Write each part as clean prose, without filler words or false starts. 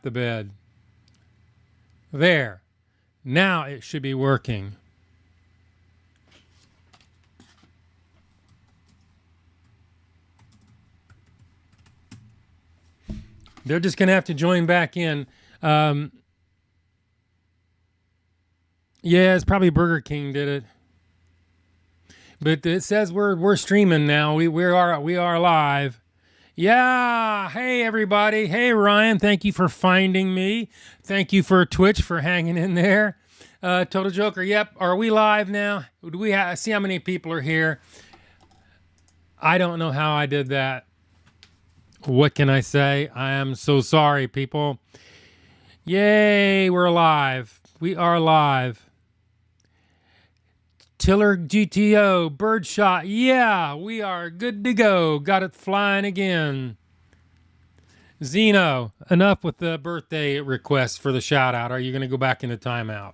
the bed. There. Now it should be working. They're just going to have to join back in. Yeah, it's probably Burger King did it. But it says we're streaming now. We are live. Yeah. Hey everybody. Hey Ryan. Thank you for finding me. Thank you for Twitch for hanging in there. Total Joker. Yep. Are we live now? Do we see how many people are here? I don't know how I did that. What can I say? I am so sorry, people. Yay, we're live. We are live. Tiller GTO, Birdshot. Yeah, we are good to go. Got it flying again. Zeno, enough with the birthday request for the shout out. Are you going to go back into timeout?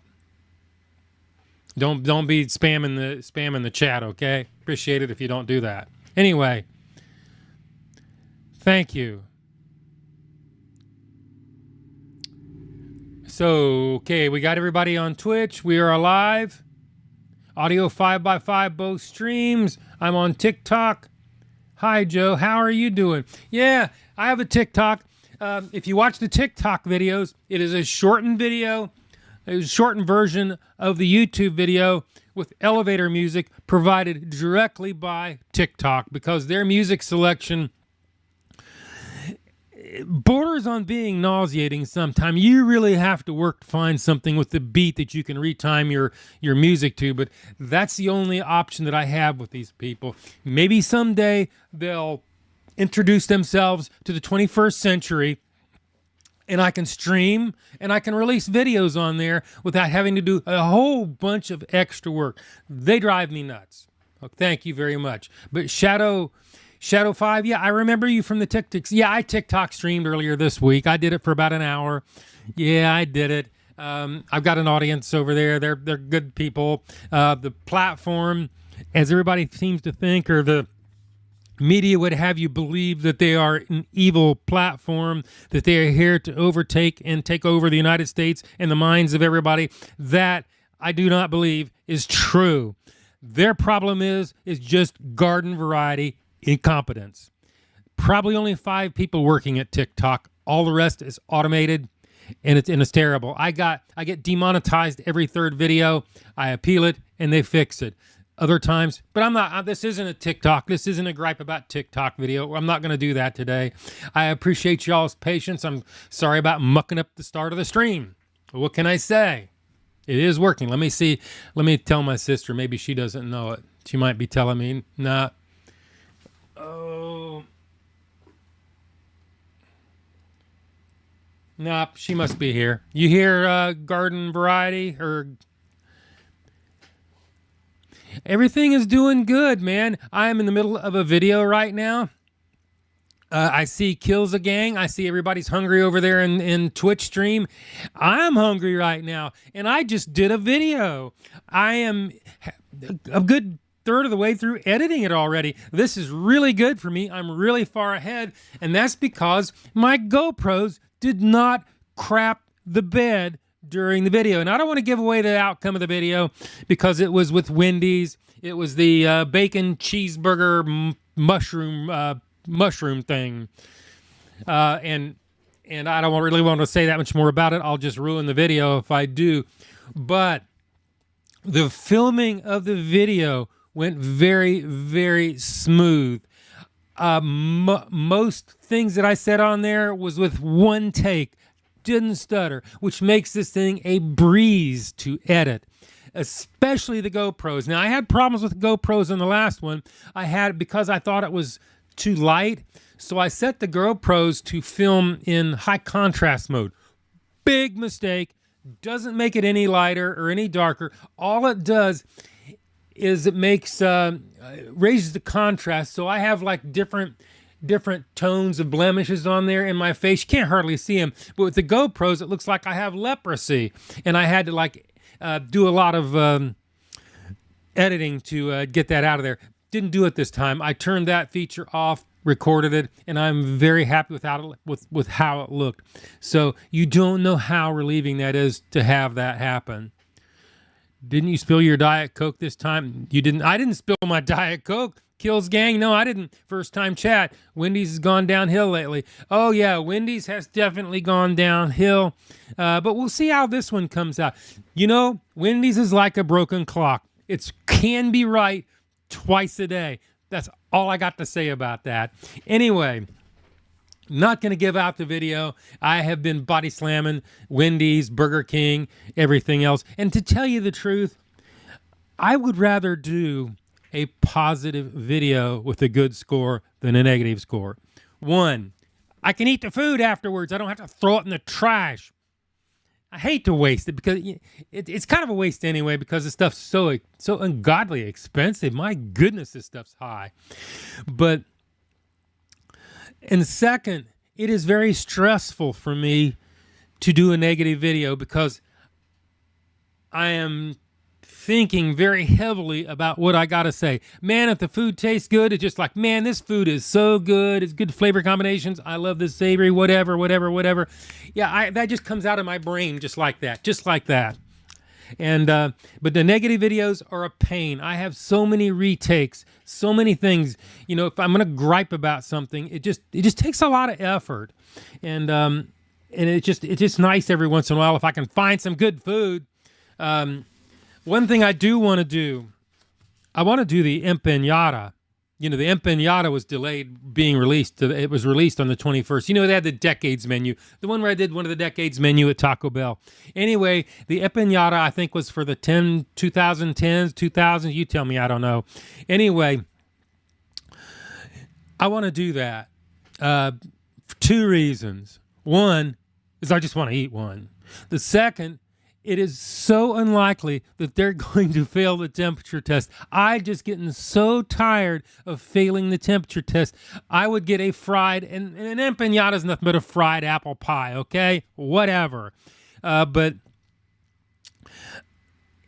Don't be spamming the chat, okay? Appreciate it if you don't do that. Anyway, thank you. So, okay, we got everybody on Twitch. We are live. Audio 5x5, both streams. I'm on TikTok. Hi, Joe. How are you doing? Yeah, I have a TikTok. If you watch the TikTok videos, it is a shortened video. It is a shortened version of the YouTube video with elevator music provided directly by TikTok because their music selection borders on being nauseating sometimes. You really have to work to find something with the beat that you can retime your music to, but that's the only option that I have with these people. Maybe someday they'll introduce themselves to the 21st century and I can stream and I can release videos on there without having to do a whole bunch of extra work. They drive me nuts. Oh, thank you very much. But Shadow 5, yeah, I remember you from the TikToks. Yeah, I TikTok streamed earlier this week. I did it for about an hour. Yeah, I did it. I've got an audience over there. They're good people. The platform, as everybody seems to think, or the media would have you believe that they are an evil platform, that they are here to overtake and take over the United States and the minds of everybody. That I do not believe is true. Their problem is just garden variety incompetence. Probably only 5 people working at TikTok. All the rest is automated, and it's terrible. I get demonetized every 3rd video. I appeal it, and they fix it. Other times, but I'm not. This isn't a TikTok. This isn't a gripe about TikTok video. I'm not going to do that today. I appreciate y'all's patience. I'm sorry about mucking up the start of the stream. What can I say? It is working. Let me see. Let me tell my sister. Maybe she doesn't know it. She might be telling me. Nah. Oh. Nope, she must be here. You hear garden variety or... Everything is doing good, man. I am in the middle of a video right now. I see Kills a Gang. I see everybody's hungry over there in Twitch stream. I'm hungry right now, and I just did a video. I am a good 1/3 of the way through editing it already. This is really good for me. I'm really far ahead, and that's because my GoPros did not crap the bed during the video. And I don't want to give away the outcome of the video because it was with Wendy's. It was the bacon cheeseburger mushroom thing. And I don't really want to say that much more about it. I'll just ruin the video if I do. But the filming of the video went very, very smooth. Most things that I said on there was with one take. Didn't stutter, which makes this thing a breeze to edit, especially the GoPros. Now, I had problems with GoPros in the last one. I had because I thought it was too light, so I set the GoPros to film in high contrast mode. Big mistake. Doesn't make it any lighter or any darker. All it does is it makes raises the contrast, so I have like different tones of blemishes on there in my face. You can't hardly see them, but with the GoPros, it looks like I have leprosy, and I had to like do a lot of editing to get that out of there. Didn't do it this time. I turned that feature off recorded it, and I'm very happy with how it looked. So you don't know how relieving that is to have that happen. Didn't you spill your Diet Coke this time? You didn't. I didn't spill my Diet Coke. Kills gang. No, I didn't. First time chat. Wendy's has gone downhill lately. Oh yeah, Wendy's has definitely gone downhill. But we'll see how this one comes out. You know, Wendy's is like a broken clock. It can be right twice a day. That's all I got to say about that. Anyway, not going to give out the video. I have been body slamming Wendy's, Burger King, everything else. And to tell you the truth, I would rather do a positive video with a good score than a negative score. One, I can eat the food afterwards. I don't have to throw it in the trash. I hate to waste it because it's kind of a waste anyway because the stuff's so ungodly expensive. My goodness, this stuff's high. And second, it is very stressful for me to do a negative video because I am thinking very heavily about what I got to say. Man, if the food tastes good, it's just like, man, this food is so good. It's good flavor combinations. I love this savory, whatever. Yeah, that just comes out of my brain just like that. And but the negative videos are a pain. I have so many retakes, so many things. You know, if I'm gonna gripe about something, it just takes a lot of effort. And it's just nice every once in a while if I can find some good food. One thing I do want to do, I want to do the empanada. You know, the empanada was delayed being released. It was released on the 21st. You know, they had the Decades menu. The one where I did one of the Decades menu at Taco Bell. Anyway, the empanada, I think, was for the 2010s, 2000s. You tell me, I don't know. Anyway, I want to do that for two reasons. One is I just want to eat one. The second, it is so unlikely that they're going to fail the temperature test. I just getting so tired of failing the temperature test. I would get a fried, and an empanada is nothing but a fried apple pie, okay? Whatever. But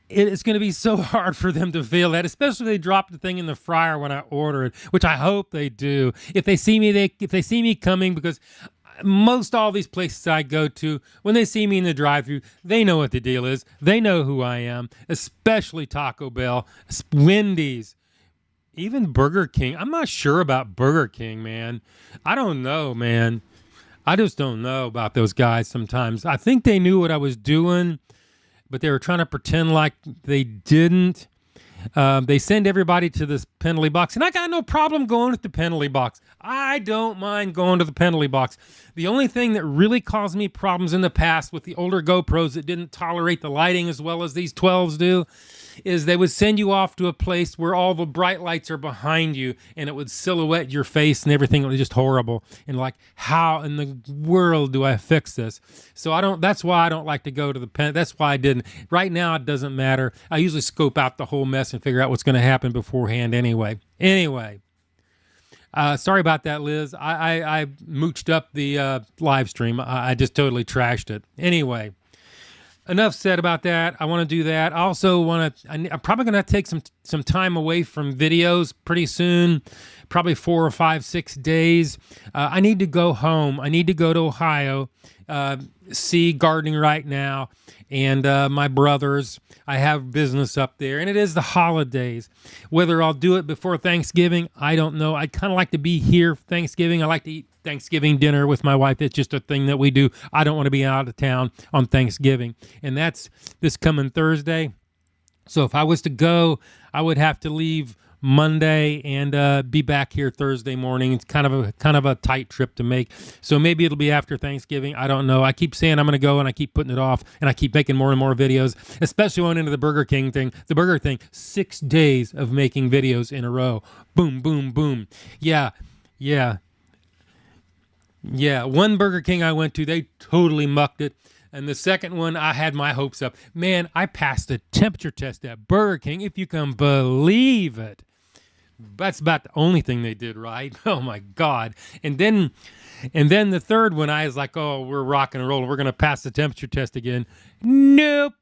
it's going to be so hard for them to fail that, especially if they drop the thing in the fryer when I order it, which I hope they do. If they see me coming, because most all these places I go to, when they see me in the drive-thru, they know what the deal is. They know who I am, especially Taco Bell, Wendy's, even Burger King. I'm not sure about Burger King, man. I don't know, man. I just don't know about those guys sometimes. I think they knew what I was doing, but they were trying to pretend like they didn't. They send everybody to this penalty box, and I got no problem going to the penalty box. I don't mind going to the penalty box. The only thing that really caused me problems in the past with the older GoPros that didn't tolerate the lighting as well as these 12s do is they would send you off to a place where all the bright lights are behind you, and it would silhouette your face and everything. It was just horrible. And like, how in the world do I fix this? So that's why I don't like to go to the pen. That's why I didn't. Right now, it doesn't matter. I usually scope out the whole mess and figure out what's going to happen beforehand anyway. Sorry about that, Liz. I mooched up the live stream. I just totally trashed it. Anyway, enough said about that. I want to do that. I also want to. I'm probably going to take some time away from videos pretty soon. Probably 4 or 5, 6 days. I need to go home. I need to go to Ohio, see Gardening Right Now, and my brothers. I have business up there, and it is the holidays. Whether I'll do it before Thanksgiving, I don't know. I kind of like to be here for Thanksgiving. I like to eat Thanksgiving dinner with my wife. It's just a thing that we do. I don't want to be out of town on Thanksgiving, and that's this coming Thursday. So if I was to go, I would have to leave Monday and be back here Thursday morning. It's kind of a tight trip to make. So maybe it'll be after Thanksgiving. I don't know. I keep saying I'm going to go, and I keep putting it off, and I keep making more and more videos, especially going into the Burger King thing. The Burger thing, 6 days of making videos in a row. Boom, boom, boom. Yeah. One Burger King I went to, they totally mucked it. And the second one, I had my hopes up. Man, I passed the temperature test at Burger King, if you can believe it. That's about the only thing they did right. Oh my God. And then the third one, I was like, oh, we're rocking and rolling. We're going to pass the temperature test again. Nope.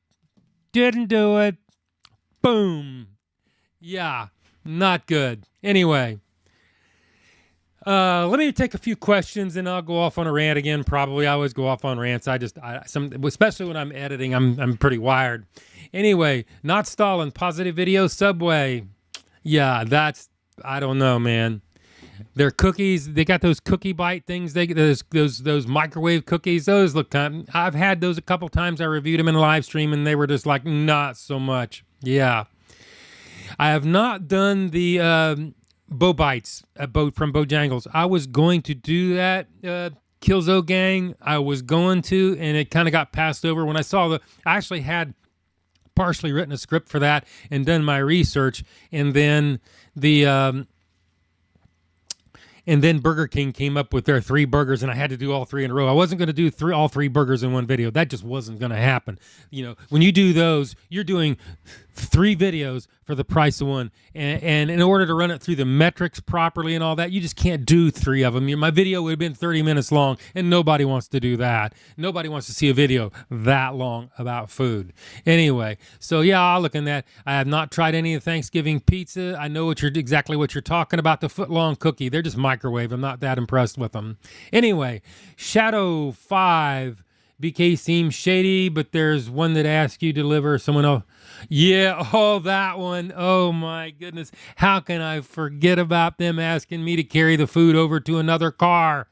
Didn't do it. Boom. Yeah, not good. Anyway, Let me take a few questions and I'll go off on a rant again. Probably I always go off on rants. Especially when I'm editing, I'm pretty wired. Anyway, not Stalin, positive video, Subway. Yeah, I don't know, man. Their cookies, they got those cookie bite things. Those microwave cookies. Those look kind. I've had those a couple times. I reviewed them in a live stream, and they were just like not so much. Yeah, I have not done the Bo Bites from Bojangles. I was going to do that. Killzo Gang. I was going to, and it kind of got passed over when I saw I actually had partially written a script for that and done my research, and then Burger King came up with their 3 burgers, and I had to do all 3 in a row. I wasn't going to do all 3 burgers in one video. That just wasn't going to happen. You know, when you do those, you're doing 3 videos for the price of one. And in order to run it through the metrics properly and all that, you just can't do 3 of them. My video would have been 30 minutes long, and nobody wants to do that. Nobody wants to see a video that long about food. Anyway, so yeah, I'll look in that. I have not tried any of Thanksgiving pizza. I know exactly what you're talking about. The foot-long cookie. They're just microwave. I'm not that impressed with them. Anyway, Shadow 5. BK seems shady, but there's one that asks you to deliver someone else. Yeah, oh, that one. Oh, my goodness. How can I forget about them asking me to carry the food over to another car?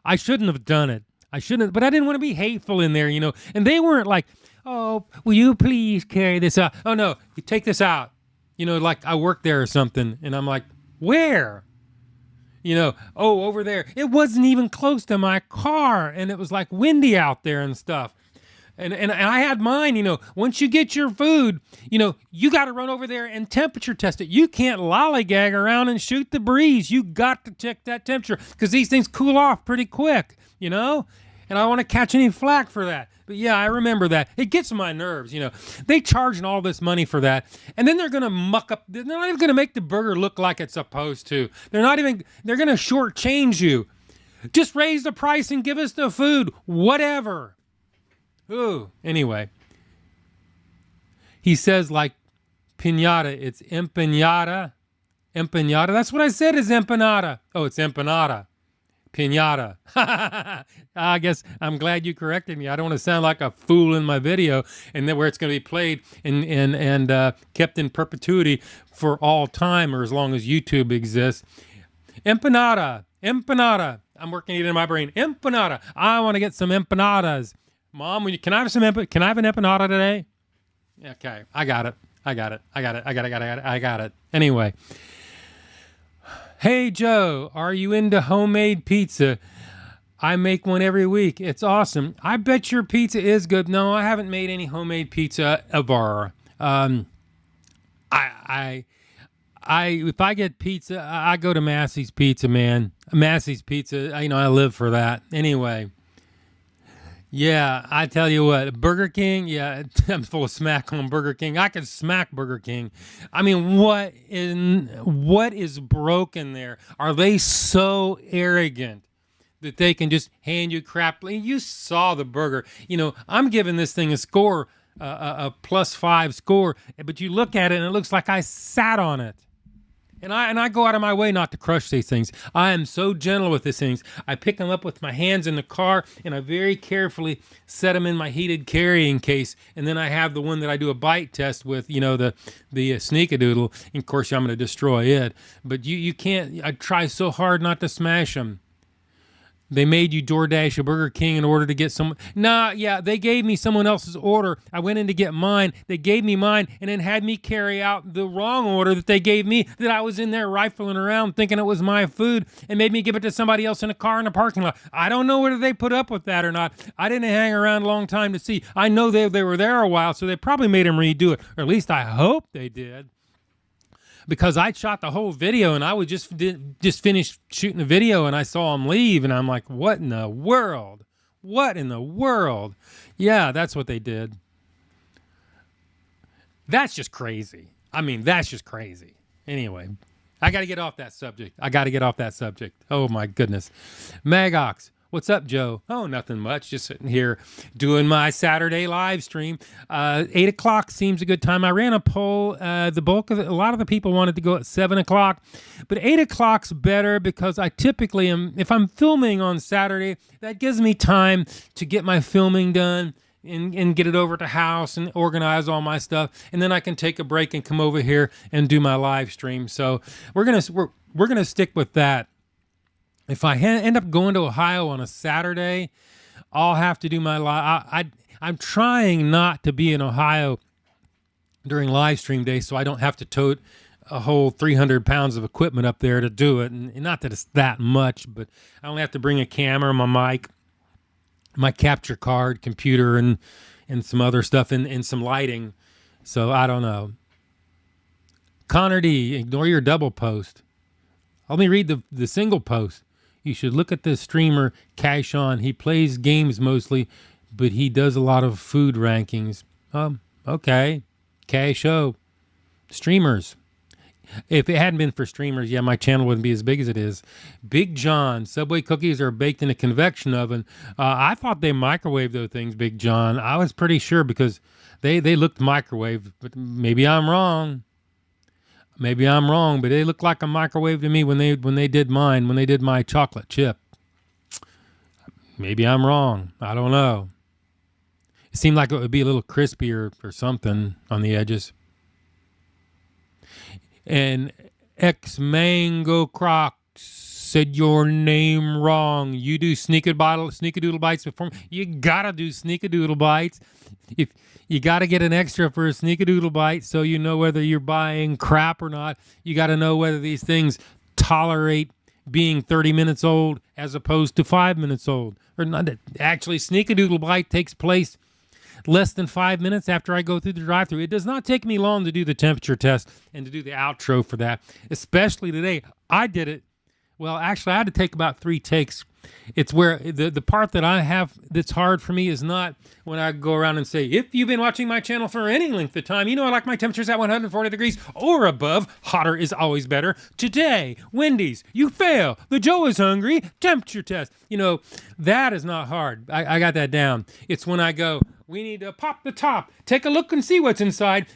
I shouldn't have done it. But I didn't want to be hateful in there, you know. And they weren't like, oh, will you please carry this out? Oh, no, you take this out. You know, like I work there or something. And I'm like, where? You know, oh, over there. It wasn't even close to my car, and it was like windy out there and stuff. And I had mine, you know, once you get your food, you know, you got to run over there and temperature test it. You can't lollygag around and shoot the breeze. You got to check that temperature because these things cool off pretty quick, you know? And I don't want to catch any flack for that. But yeah, I remember that. It gets on my nerves, you know. They charging all this money for that. And then they're going to muck up. They're not even going to make the burger look like it's supposed to. They're going to shortchange you. Just raise the price and give us the food. Whatever. Ooh. Anyway. He says like piñata. It's empanada. Empanada. That's what I said is empanada. Oh, it's empanada. Piñata. I guess I'm glad you corrected me. I don't want to sound like a fool in my video, and then where it's going to be played and kept in perpetuity for all time or as long as YouTube exists. Empanada. Empanada. I'm working it in my brain. Empanada. I want to get some empanadas. Mom, can I have an empanada today? Okay, I got it. Anyway. Hey, Joe, are you into homemade pizza? I make one every week. It's awesome. I bet your pizza is good. No, I haven't made any homemade pizza ever. If I get pizza, I go to Massey's Pizza, man. Massey's Pizza, you know, I live for that. Anyway. Yeah, I tell you what, Burger King, yeah, I'm full of smack on Burger King. I could smack Burger King. I mean, what is broken there? Are they so arrogant that they can just hand you crap? You saw the burger. You know, I'm giving this thing a score, a +5 score, but you look at it and it looks like I sat on it. And I go out of my way not to crush these things. I am so gentle with these things. I pick them up with my hands in the car, and I very carefully set them in my heated carrying case. And then I have the one that I do a bite test with, you know, the Sneakadoodle. And of course, I'm going to destroy it. But you can't. I try so hard not to smash them. They made you DoorDash a Burger King in order to get some. Nah, yeah, they gave me someone else's order. I went in to get mine. They gave me mine and then had me carry out the wrong order that they gave me, that I was in there rifling around thinking it was my food, and made me give it to somebody else in a car in a parking lot. I don't know whether they put up with that or not. I didn't hang around a long time to see. I know they were there a while, so they probably made them redo it. Or at least I hope they did. Because I shot the whole video and I was just finished shooting the video and I saw him leave and I'm like, what in the world? What in the world? Yeah, that's what they did. That's just crazy. I mean, that's just crazy. Anyway, I got to get off that subject. Oh, my goodness. Magox, What's up, Joe? Oh, nothing much. Just sitting here doing my Saturday live stream. 8 o'clock seems a good time. I ran a poll. A lot of the people wanted to go at 7 o'clock, but 8 o'clock's better because I typically am, if I'm filming on Saturday, that gives me time to get my filming done and get it over to house and organize all my stuff, and then I can take a break and come over here and do my live stream. So we're gonna stick with that. If I end up going to Ohio on a Saturday, I'll have to do my live. I'm trying not to be in Ohio during live stream day, so I don't have to tote a whole 300 pounds of equipment up there to do it. And not that it's that much, but I only have to bring a camera, my mic, my capture card, computer, and some other stuff, and some lighting. So I don't know. Connor D, ignore your double post. Let me read the single post. You should look at the streamer Cash On. He plays games mostly, but he does a lot of food rankings. Okay. Cash O. Streamers. If it hadn't been for streamers, yeah, my channel wouldn't be as big as it is. Big John. Subway cookies are baked in a convection oven. I thought they microwaved those things, Big John. I was pretty sure because they looked microwaved, but maybe I'm wrong. Maybe I'm wrong, but they looked like a microwave to me when they did mine, when they did my chocolate chip. Maybe I'm wrong. I don't know. It seemed like it would be a little crispier or something on the edges. And X-Mango Crocs said your name wrong. You do sneakadoodle bites before. You gotta do sneakadoodle bites. If you gotta get an extra for a sneakadoodle bite, so you know whether you're buying crap or not. You gotta know whether these things tolerate being 30 minutes old as opposed to 5 minutes old. Or not. Actually, sneakadoodle bite takes place less than 5 minutes after I go through the drive-thru. It does not take me long to do the temperature test and to do the outro for that, especially today. I did it. Well, actually, I had to take about 3 takes. It's where the part that I have that's hard for me is not when I go around and say, if you've been watching my channel for any length of time, you know I like my temperatures at 140 degrees or above. Hotter is always better. Today, Wendy's, you fail. The Joe is hungry temperature test. You know, that is not hard. I got that down. It's when I go, we need to pop the top, take a look and see what's inside,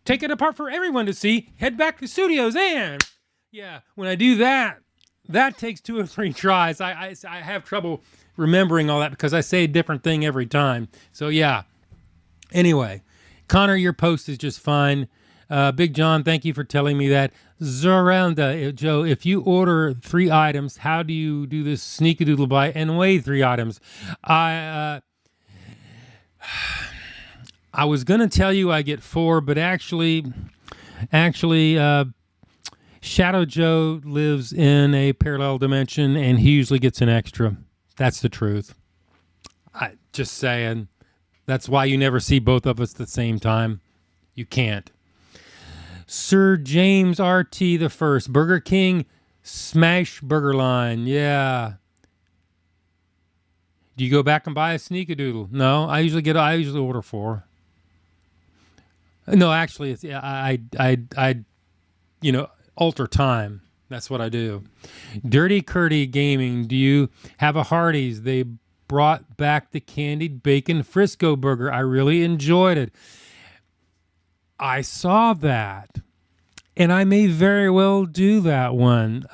take it apart for everyone to see, head back to studios, and yeah, when I do that, that takes 2 or 3 tries. I have trouble remembering all that because I say a different thing every time. So yeah. Anyway, Connor, your post is just fine. Big John, thank you for telling me that. Zorelda, Joe, if you order 3 items, how do you do this sneakadoodle bite and weigh 3 items? I was gonna tell you I get 4, but actually, Shadow Joe lives in a parallel dimension, and he usually gets an extra. That's the truth. Just saying. That's why you never see both of us at the same time. You can't. Sir James RT the First, Burger King Smash Burger Line. Yeah. Do you go back and buy a sneakadoodle? No, I usually order 4. No, actually, it's I alter time. That's what I do. Dirty Curdy Gaming. Do you have a Hardee's? They brought back the candied bacon Frisco burger. I really enjoyed it. I saw that, and I may very well do that one.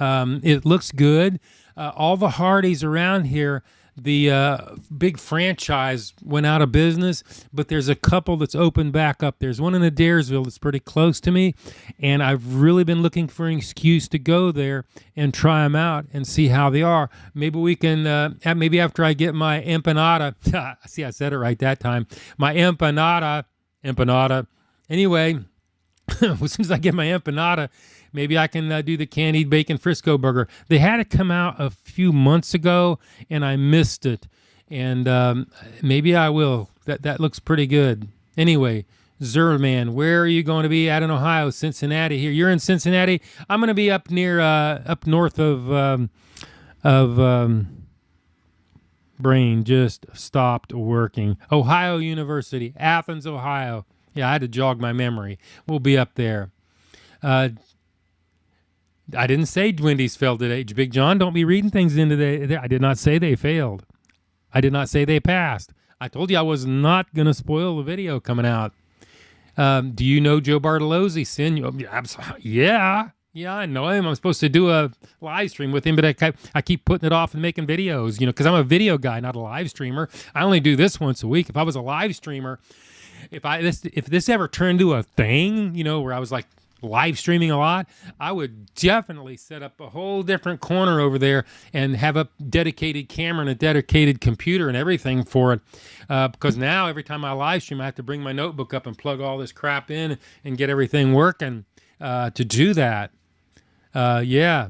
It looks good. All the Hardee's around here, the big franchise went out of business, but there's a couple that's opened back up. There's one in Adairsville that's pretty close to me, and I've really been looking for an excuse to go there and try them out and see how they are. Maybe we can, maybe after I get my empanada, see, I said it right that time, my empanada. Anyway, as soon as I get my empanada, maybe I can do the candied bacon Frisco burger. They had it come out a few months ago, and I missed it. And maybe I will. That looks pretty good. Anyway, Zerman, where are you going to be at in Ohio? Cincinnati here. You're in Cincinnati. I'm going to be up near, up north of brain just stopped working. Ohio University, Athens, Ohio. Yeah, I had to jog my memory. We'll be up there. I didn't say Wendy's failed today. Big John, don't be reading things into the. I did not say they failed. I did not say they passed. I told you I was not going to spoil the video coming out. Do you know Joe Bartolozzi? Yeah, I know him. I'm supposed to do a live stream with him, but I keep putting it off and making videos, because I'm a video guy, not a live streamer. I only do this once a week. If I was a live streamer, if this ever turned to a thing, where I was like live streaming a lot, I would definitely set up a whole different corner over there and have a dedicated camera and a dedicated computer and everything for it. Because now every time I live stream, I have to bring my notebook up and plug all this crap in and get everything working to do that. Yeah.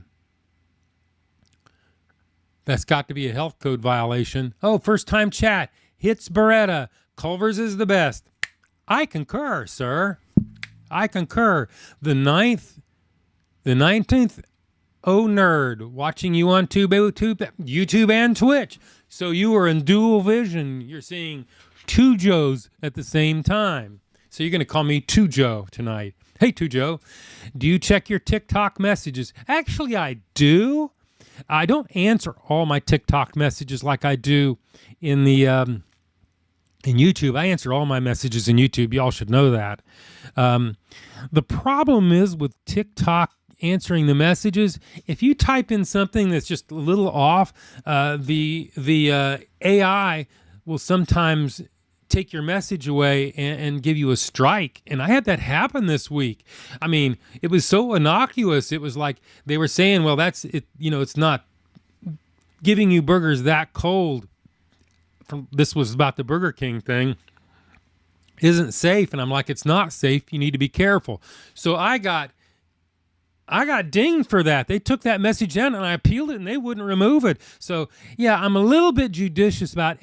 That's got to be a health code violation. Oh, first time chat. Hits Beretta. Culver's is the best. I concur, sir. I concur. The 19th, oh nerd, watching you on YouTube and Twitch. So you are in dual vision. You're seeing two Joes at the same time. So you're going to call me Two Joe tonight. Hey, Two Joe, do you check your TikTok messages? Actually, I do. I don't answer all my TikTok messages like I do in the in YouTube. I answer all my messages in YouTube. Y'all should know that. The problem is with TikTok answering the messages, if you type in something that's just a little off, the AI will sometimes take your message away and give you a strike. And I had that happen this week. I mean, it was so innocuous. It was like they were saying, well, that's it. It's not giving you burgers that cold. This was about the Burger King thing. Isn't safe. And I'm like, it's not safe. You need to be careful. So I got dinged for that. They took that message down and I appealed it and they wouldn't remove it. So yeah, I'm a little bit judicious about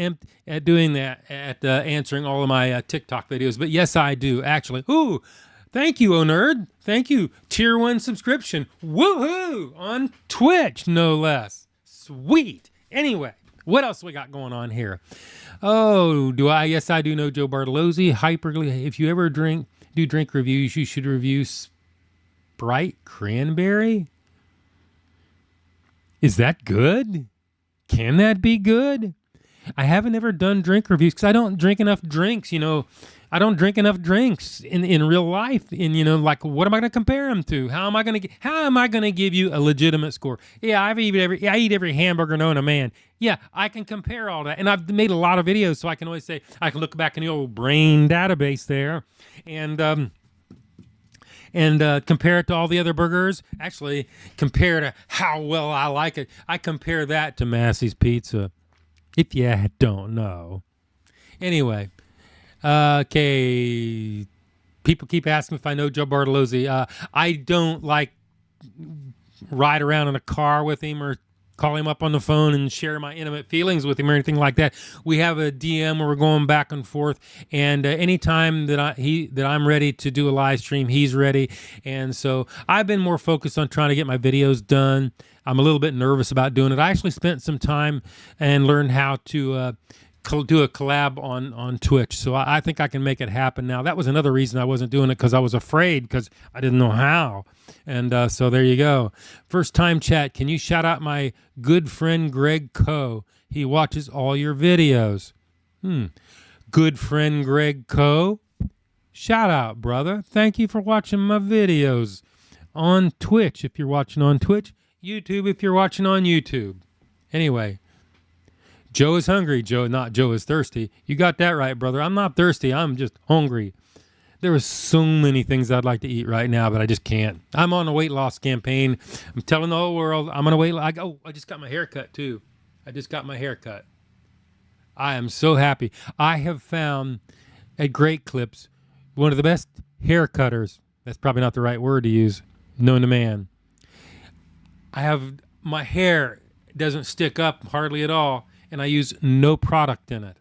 at doing that, at answering all of my TikTok videos. But yes, I do actually. Ooh, thank you, oh nerd. Thank you. Tier 1 subscription. Woohoo! On Twitch, no less. Sweet. Anyway, what else we got going on here? Oh, yes, I do know Joe Bartolozzi. If you ever do drink reviews, you should review Sprite Cranberry. Is that good? Can that be good? I haven't ever done drink reviews because I don't drink enough drinks. I don't drink enough drinks in real life. And like, what am I going to compare them to? How am I going to give you a legitimate score? Yeah, I eat every hamburger known to man. Yeah, I can compare all that, and I've made a lot of videos, so I can always say I can look back in the old brain database there, and compare it to all the other burgers. Actually, compare to how well I like it. I compare that to Massey's Pizza, if you don't know. Anyway, okay. People keep asking if I know Joe Bartolozzi. I don't like ride around in a car with him or call him up on the phone and share my intimate feelings with him or anything like that. We have a DM where we're going back and forth, and anytime that I'm ready to do a live stream, he's ready. And so I've been more focused on trying to get my videos done. I'm a little bit nervous about doing it. I actually spent some time and learned how to do a collab on Twitch, so I think I can make it happen now. That was another reason I wasn't doing it, because I was afraid, because I didn't know how. And so there you go. First time chat. Can you shout out my good friend Greg Coe? He watches all your videos. Good friend Greg Coe. Shout out, brother. Thank you for watching my videos on Twitch if you're watching on Twitch. YouTube if you're watching on YouTube. Anyway, Joe is hungry. Not Joe is thirsty. You got that right, brother. I'm not thirsty. I'm just hungry. There are so many things I'd like to eat right now, but I just can't. I'm on a weight loss campaign. I'm telling the whole world I'm on a weight loss. I just got my hair cut, too. I just got my hair cut. I am so happy. I have found at Great Clips one of the best hair cutters. That's probably not the right word to use, known to man. My hair doesn't stick up hardly at all, and I use no product in it.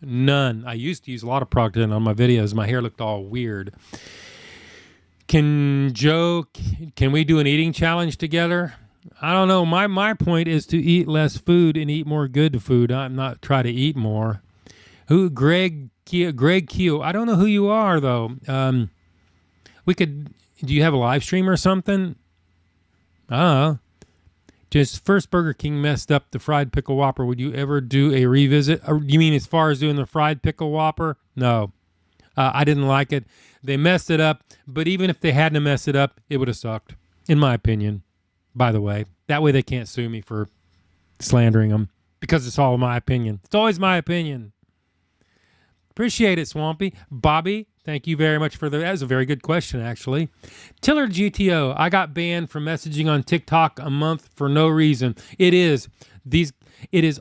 None. I used to use a lot of product in it on my videos. My hair looked all weird. Can we do an eating challenge together? I don't know. My point is to eat less food and eat more good food. I'm not try to eat more. Greg Keo. I don't know who you are though. Do you have a live stream or something? Just first Burger King messed up the fried pickle Whopper. Would you ever do a revisit? Or you mean as far as doing the fried pickle Whopper? No. I didn't like it. They messed it up, but even if they hadn't messed it up, it would have sucked, in my opinion, by the way. That way they can't sue me for slandering them, because it's all my opinion. It's always my opinion. Appreciate it, Swampy. Bobby, thank you very much for that. That was a very good question, actually. Tiller GTO, I got banned from messaging on TikTok a month for no reason. It is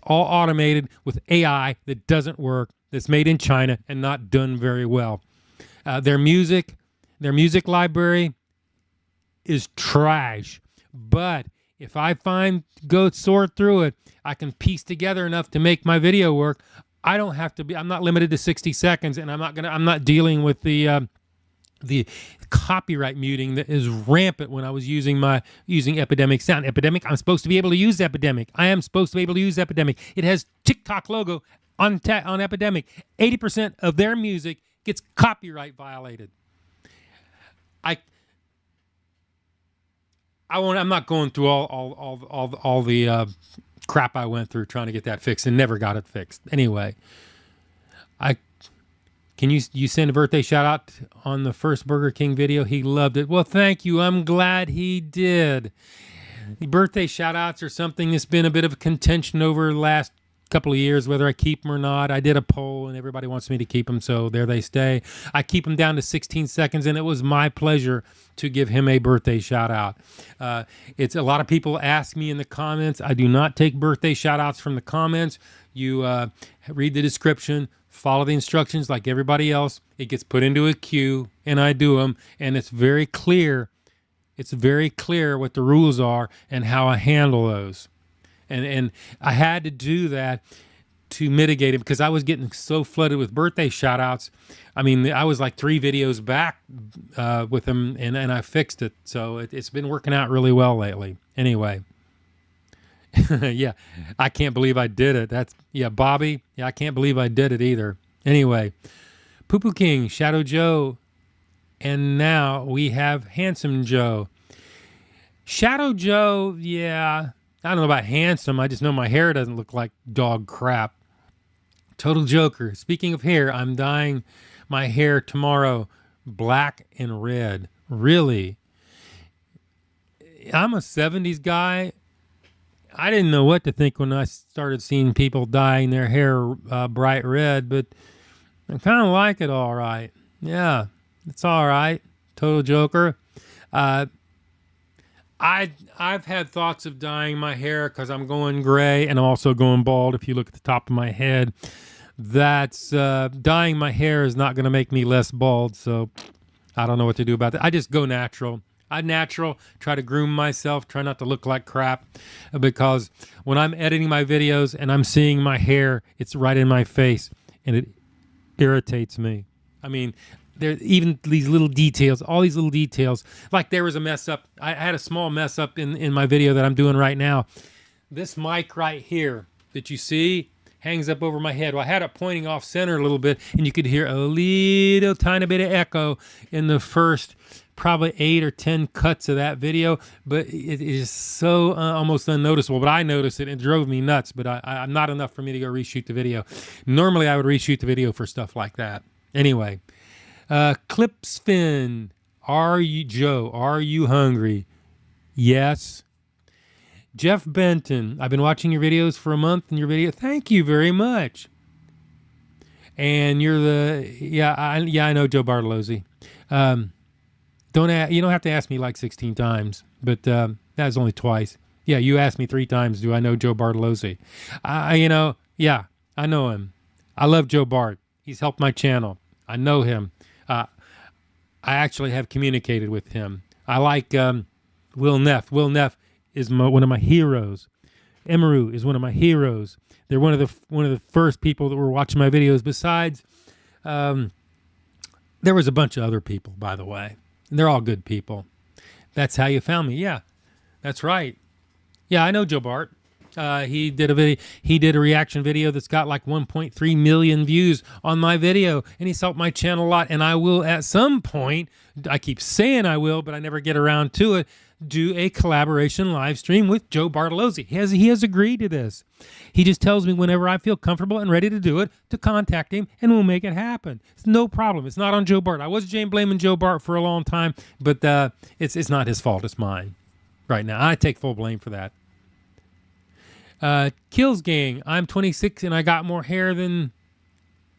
all automated with AI that doesn't work, that's made in China and not done very well. Their music library is trash. But if I go sort through it, I can piece together enough to make my video work. I don't have to be. I'm not limited to 60 seconds, and I'm not dealing with the copyright muting that is rampant when I was using Epidemic Sound. Epidemic, I'm supposed to be able to use Epidemic. I am supposed to be able to use Epidemic. It has TikTok logo on Epidemic. 80% of their music gets copyright violated. I'm not going through all the crap I went through trying to get that fixed and never got it fixed. Anyway, can you send a birthday shout out on the first Burger King video? He loved it. Well, thank you. I'm glad he did. The birthday shout outs are something that's been a bit of a contention over the last couple of years, whether I keep them or not. I did a poll and everybody wants me to keep them, so there they stay. I keep them down to 16 seconds, and it was my pleasure to give him a birthday shout out. It's a lot of people ask me in the comments. I do not take birthday shout outs from the comments. You read the description, follow the instructions like everybody else. It gets put into a queue, and I do them, and it's very clear. It's very clear what the rules are and how I handle those. And I had to do that to mitigate it because I was getting so flooded with birthday shout outs. I mean, I was like 3 videos back with them, and I fixed it. So it's been working out really well lately. Anyway. Yeah, I can't believe I did it. Bobby. Yeah, I can't believe I did it either. Anyway, Poo Poo King, Shadow Joe, and now we have Handsome Joe. Shadow Joe, yeah. I don't know about handsome. I just know my hair doesn't look like dog crap. Total joker. Speaking of hair, I'm dyeing my hair tomorrow black and red. Really? I'm a 70s guy. I didn't know what to think when I started seeing people dyeing their hair bright red, but I kind of like it all right. Yeah, it's all right. Total joker. I've had thoughts of dyeing my hair because I'm going gray and I'm also going bald. If you look at the top of my head, that's dyeing my hair is not going to make me less bald. So I don't know what to do about that. I just go natural. Try to groom myself, try not to look like crap, because when I'm editing my videos and I'm seeing my hair, it's right in my face and it irritates me. I mean, there even these little details, all these little details, like there was a mess up. I had a small mess up in my video that I'm doing right now. This mic right here that you see hangs up over my head. Well, I had it pointing off center a little bit, and you could hear a little tiny bit of echo in the first probably 8 or 10 cuts of that video, but it is so almost unnoticeable. But I noticed it. It drove me nuts, but I'm not enough for me to go reshoot the video. Normally, I would reshoot the video for stuff like that. Anyway. Clipspin, are you hungry? Yes. Jeff Benton, I've been watching your videos for a month, and thank you very much. And you're I know Joe Bartolozzi. You don't have to ask me like 16 times, but that was only twice. Yeah, you asked me 3 times. Do I know Joe Bartolozzi? Yeah, I know him. I love Joe Bart. He's helped my channel. I know him. I actually have communicated with him. I like Will Neff. Will Neff is one of my heroes. Emaru is one of my heroes. They're one of the first people that were watching my videos. Besides, there was a bunch of other people, by the way. And they're all good people. That's how you found me. Yeah, that's right. Yeah, I know Joe Bart. He did a reaction video that's got like 1.3 million views on my video, and he's helped my channel a lot. And I will at some point, I keep saying I will, but I never get around to it, do a collaboration live stream with Joe Bartolozzi. He has agreed to this. He just tells me whenever I feel comfortable and ready to do it, to contact him, and we'll make it happen. It's no problem. It's not on Joe Bart. I was blaming Joe Bart for a long time, but it's not his fault. It's mine right now. I take full blame for that. Kills Gang. I'm 26 and I got more hair than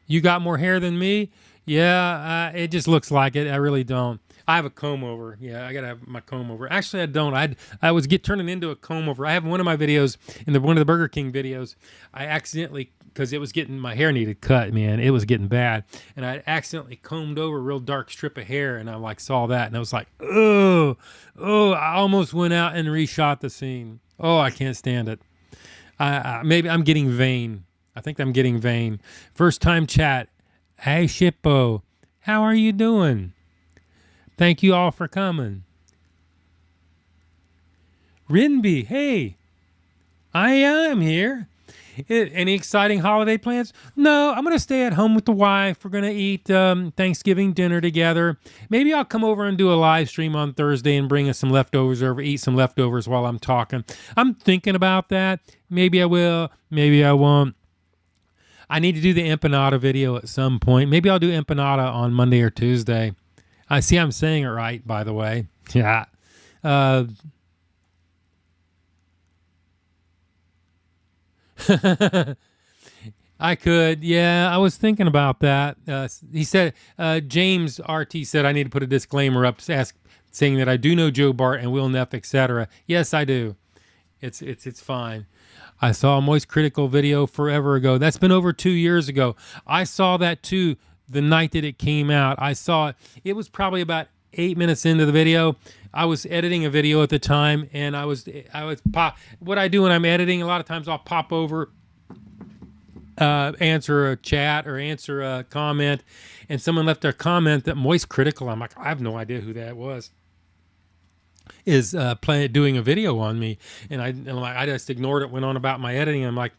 you got more hair than me. Yeah, it just looks like it. I really don't. I have a comb over. Yeah, I gotta have my comb over. Actually, I don't. I was turning into a comb over. I have one of my videos in one of the Burger King videos. I accidentally, because it was my hair needed cut, man. It was getting bad, and I accidentally combed over a real dark strip of hair, and I saw that, and I was like, oh, I almost went out and reshot the scene. Oh, I can't stand it. Maybe I'm getting vain. I think I'm getting vain. First time chat. Hey, Shippo. How are you doing? Thank you all for coming. Rinby, hey. I am here. Any exciting holiday plans? No, I'm going to stay at home with the wife. We're going to eat Thanksgiving dinner together. Maybe I'll come over and do a live stream on Thursday and bring us some leftovers over, eat some leftovers while I'm talking. I'm thinking about that. Maybe I will. Maybe I won't. I need to do the empanada video at some point. Maybe I'll do empanada on Monday or Tuesday. I see I'm saying it right, by the way. Yeah. I could. Yeah, I was thinking about that. He said, James RT said I need to put a disclaimer up saying that I do know Joe Bart and Will Neff, etc. Yes, I do. It's fine. I saw a Moist Critical video forever ago. That's been over 2 years ago. I saw that too the night that it came out. I saw it. It was probably about 8 minutes into the video. I was editing a video at the time, and I was pop. What I do when I'm editing, a lot of times I'll pop over, answer a chat or answer a comment, and someone left their comment that Moist Critical. I'm like, I have no idea who that was. Is doing a video on me, and I just ignored it, went on about my editing. I'm like,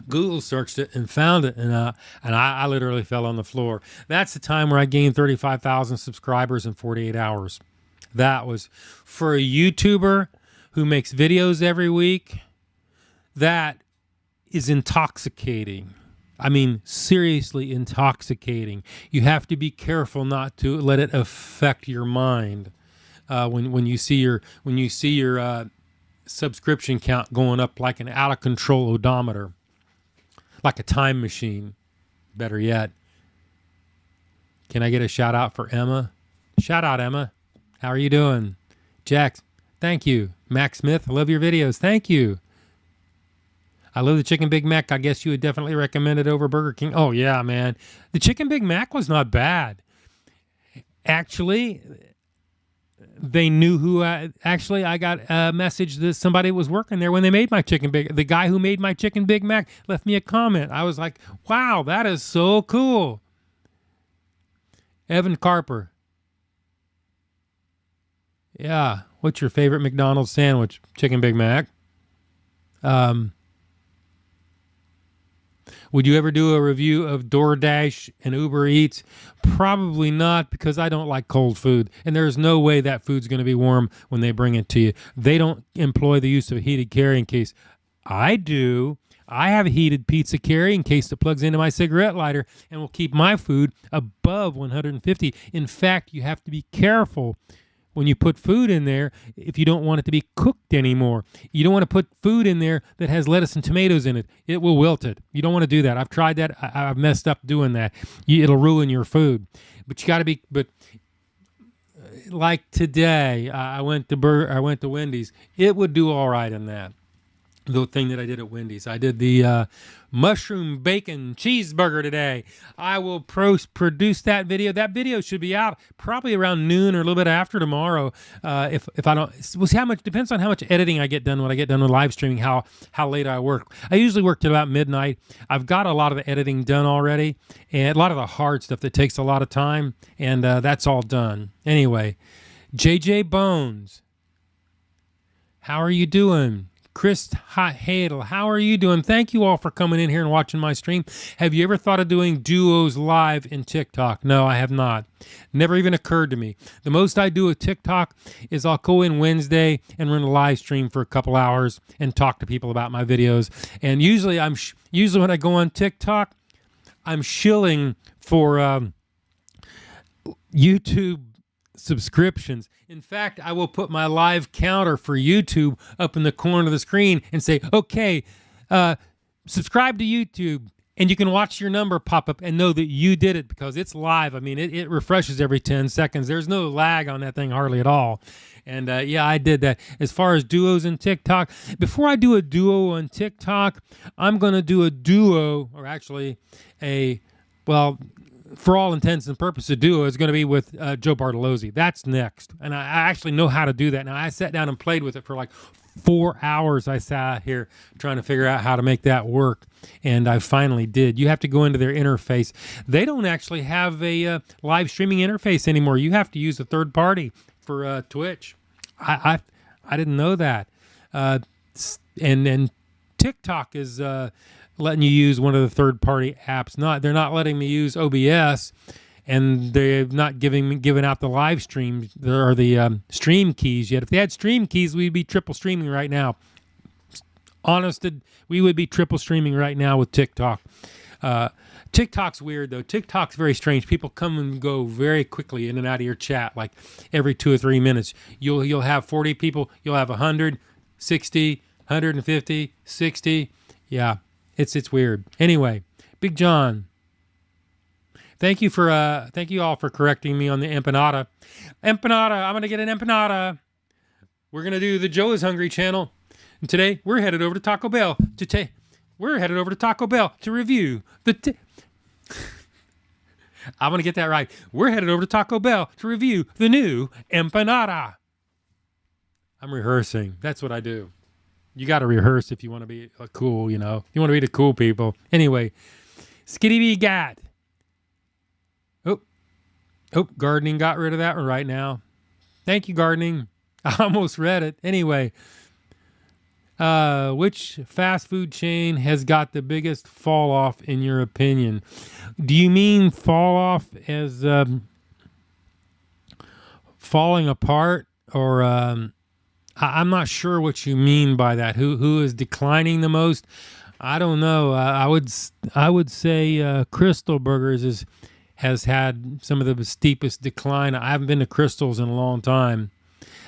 Google searched it and found it, and I literally fell on the floor. That's the time where I gained 35,000 subscribers in 48 hours. That was, for a YouTuber who makes videos every week, that is intoxicating. I mean, seriously intoxicating. You have to be careful not to let it affect your mind. When you see your subscription count going up like an out of control odometer, like a time machine. Better yet, can I get a shout out for Emma? Shout out, Emma. How are you doing? Jax, thank you. Max Smith, I love your videos. Thank you. I love the Chicken Big Mac. I guess you would definitely recommend it over Burger King. Oh yeah, man. The Chicken Big Mac was not bad. Actually, they knew who I got a message that somebody was working there when they made my the guy who made my Chicken Big Mac left me a comment. I was like, wow, that is so cool. Evan Carper. Yeah. What's your favorite McDonald's sandwich? Chicken Big Mac. Would you ever do a review of DoorDash and Uber Eats? Probably not, because I don't like cold food. And there's no way that food's going to be warm when they bring it to you. They don't employ the use of a heated carrying case. I do. I have a heated pizza carrying case that plugs into my cigarette lighter and will keep my food above 150. In fact, you have to be careful when you put food in there if you don't want it to be cooked anymore. You don't want to put food in there that has lettuce and tomatoes in it. It will wilt it. You don't want to do that. I've tried that. I've messed up doing that. It'll ruin your food. But you got to be, like today, I went to Wendy's. It would do all right in that. The thing that I did at Wendy's. I did the mushroom bacon cheeseburger today. I will produce that video. That video should be out probably around noon or a little bit after tomorrow. If I don't, we'll see how much, depends on how much editing I get done when I get done with live streaming, how late I work. I usually work till about midnight. I've got a lot of the editing done already, and a lot of the hard stuff that takes a lot of time, and that's all done. Anyway, JJ Bones, how are you doing? Chris Hadel, how are you doing? Thank you all for coming in here and watching my stream. Have you ever thought of doing duos live in TikTok? No, I have not. Never even occurred to me. The most I do with TikTok is I'll go in Wednesday and run a live stream for a couple hours and talk to people about my videos. And usually usually when I go on TikTok, I'm shilling for YouTube subscriptions. In fact, I will put my live counter for YouTube up in the corner of the screen and say, okay, subscribe to YouTube, and you can watch your number pop up and know that you did it because it's live. I mean, it refreshes every 10 seconds. There's no lag on that thing hardly at all. And yeah, I did that. As far as duos in TikTok, before I do a duo on TikTok, I'm going to do a duo, or actually for all intents and purposes, duo is going to be with Joe Bartolozzi. That's next. And I actually know how to do that. Now, I sat down and played with it for like 4 hours. I sat here trying to figure out how to make that work. And I finally did. You have to go into their interface. They don't actually have a live streaming interface anymore. You have to use a third party for Twitch. I didn't know that. And TikTok is... letting you use one of the third-party apps. They're not letting me use OBS, and they're not giving out the live stream or the stream keys yet. If they had stream keys, we'd be triple streaming right now. We would be triple streaming right now with TikTok. TikTok's weird though. TikTok's very strange. People come and go very quickly in and out of your chat, like every 2 or 3 minutes. You'll have 40 people. You'll have 100, 60, 150, 60. Yeah. It's weird. Anyway, Big John, thank you all for correcting me on the empanada. Empanada, I'm gonna get an empanada. We're gonna do the Joe is Hungry channel, and today we're headed over to Taco Bell to review the. I'm gonna get that right. We're headed over to Taco Bell to review the new empanada. I'm rehearsing. That's what I do. You got to rehearse if you want to be cool, you know. You want to be the cool people. Anyway, Skitty B Gat. Oh, gardening got rid of that one right now. Thank you, gardening. I almost read it. Anyway, which fast food chain has got the biggest fall off in your opinion? Do you mean fall off as falling apart, or I'm not sure what you mean by that. Who is declining the most? I don't know. I would say Crystal Burgers has had some of the steepest decline. I haven't been to Crystal's in a long time.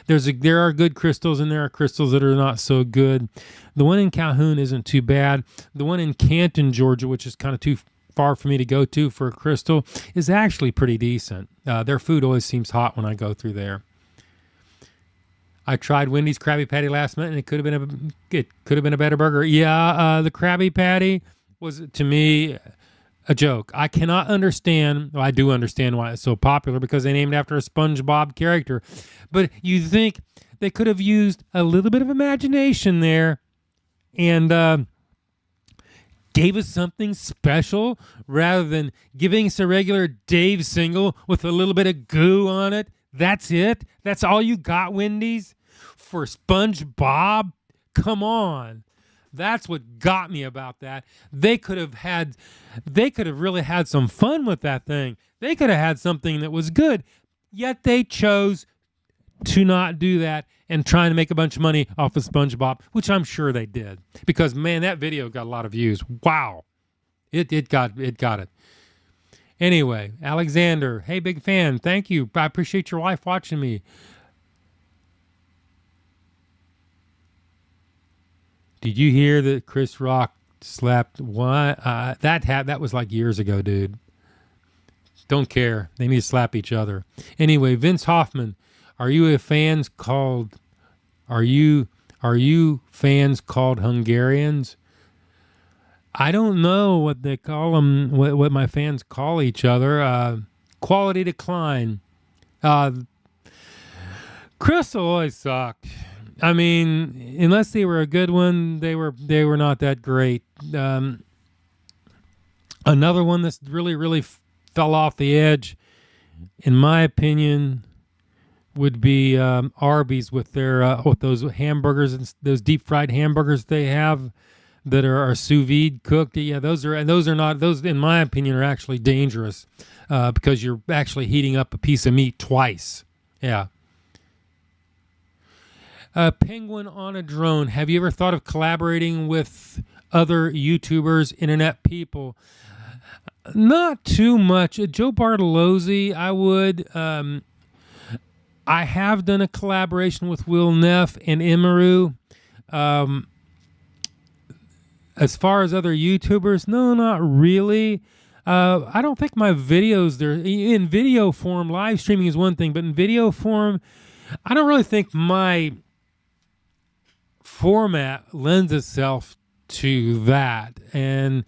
There are good Crystals and there are Crystals that are not so good. The one in Calhoun isn't too bad. The one in Canton, Georgia, which is kind of too far for me to go to for a Crystal, is actually pretty decent. Their food always seems hot when I go through there. I tried Wendy's Krabby Patty last night, and it could have been a better burger. Yeah, the Krabby Patty was, to me, a joke. I cannot understand. Well, I do understand why it's so popular, because they named it after a SpongeBob character. But you think they could have used a little bit of imagination there and gave us something special rather than giving us a regular Dave single with a little bit of goo on it. That's it? That's all you got, Wendy's? For SpongeBob? Come on. That's what got me about that. They could have really had some fun with that thing. They could have had something that was good. Yet they chose to not do that and trying to make a bunch of money off of SpongeBob, which I'm sure they did. Because, man, that video got a lot of views. Wow. It got it. Anyway, Alexander, hey, big fan. Thank you. I appreciate your wife watching me. Did you hear that Chris Rock slapped one? That was like years ago, dude. Don't care. They need to slap each other. Anyway, Vince Hoffman, are you fans called Hungarians? I don't know what they call them, what my fans call each other. Quality decline. Crystal always sucked. I mean, unless they were a good one, they were not that great. Another one that's really fell off the edge, in my opinion, would be Arby's with their with those hamburgers and those deep fried hamburgers they have that are sous vide cooked. Yeah, those are not, those in my opinion are actually dangerous because you're actually heating up a piece of meat twice. Yeah. Penguin on a drone. Have you ever thought of collaborating with other YouTubers, internet people? Not too much. Joe Bartolozzi, I would. I have done a collaboration with Will Neff and Emeru. As far as other YouTubers, no, not really. I don't think my videos, they're in video form. Live streaming is one thing, but in video form, I don't really think my format lends itself to that. And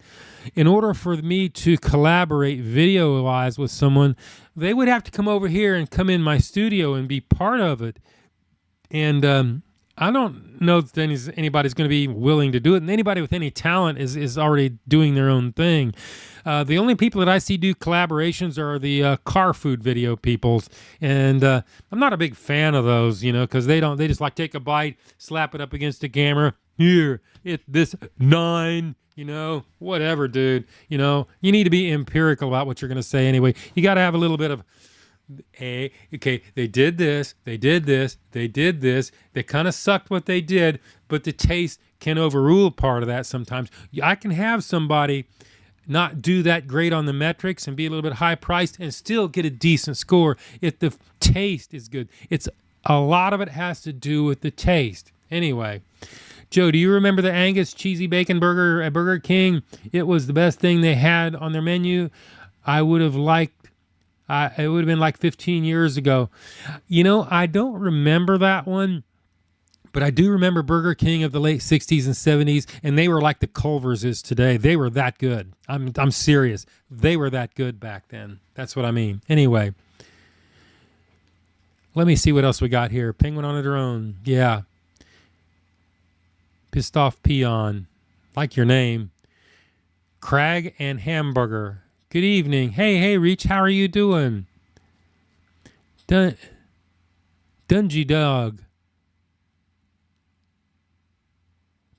in order for me to collaborate video-wise with someone, they would have to come over here and come in my studio and be part of it. And I don't know that anybody's going to be willing to do it. And anybody with any talent is already doing their own thing. The only people that I see do collaborations are the car food video peoples. And I'm not a big fan of those, because they just like take a bite, slap it up against the camera. Here, this 9, whatever, dude. You need to be empirical about what you're going to say anyway. You got to have a little bit of, okay, they did this, they did this, they did this. They kind of sucked what they did, but the taste can overrule part of that sometimes. I can have somebody not do that great on the metrics and be a little bit high priced and still get a decent score if the taste is good. A lot of it has to do with the taste. Anyway, Joe, do you remember the Angus cheesy bacon burger at Burger King? It was the best thing they had on their menu. It would have been like 15 years ago. I don't remember that one, but I do remember Burger King of the late 60s and 70s, and they were like the Culver's is today. They were that good. I'm serious. They were that good back then. That's what I mean. Anyway, let me see what else we got here. Penguin on a drone. Yeah. Pissed off peon. Like your name. Crag and hamburger. Good evening. Hey, Reach, how are you doing? Dungy dog.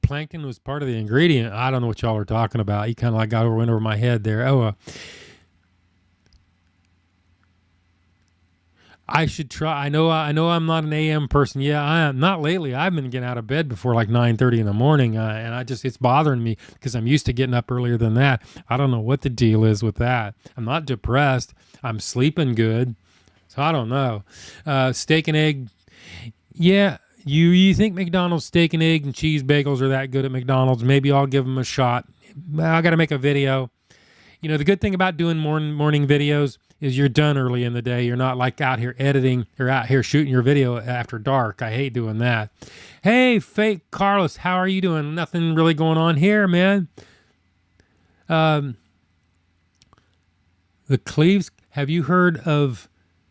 Plankton was part of the ingredient. I don't know what y'all are talking about. He kind of like went over my head there. I should try. I know I'm not an AM person. Yeah, I am. Not lately. I've been getting out of bed before like 9:30 in the morning, and it's bothering me because I'm used to getting up earlier than that. I don't know what the deal is with that. I'm not depressed. I'm sleeping good. So I don't know. Steak and egg. Yeah, you think McDonald's steak and egg and cheese bagels are that good at McDonald's? Maybe I'll give them a shot. I got to make a video. The good thing about doing morning videos is you're done early in the day. You're not like out here editing or out here shooting your video after dark. I hate doing that. Hey, fake Carlos, how are you doing? Nothing really going on here, man. The Cleaves, have you heard of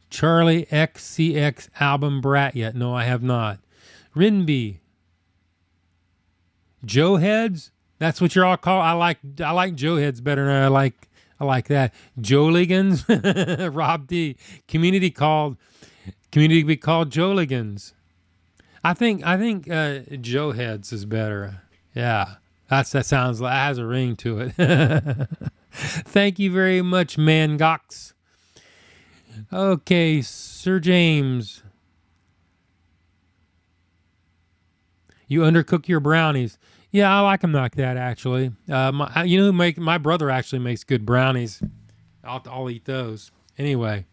Charlie XCX album Brat yet? No, I have not. Rinby. Joe Heads? That's what you're all called. I like Joe Heads better than I like that. Joeligans. Rob D. Community be called Joeligans. I think Joe Heads is better. Yeah. That has a ring to it. Thank you very much, Mangox. Okay, Sir James. You undercook your brownies. Yeah, I like them like that, actually. My brother actually makes good brownies. I'll eat those. Anyway,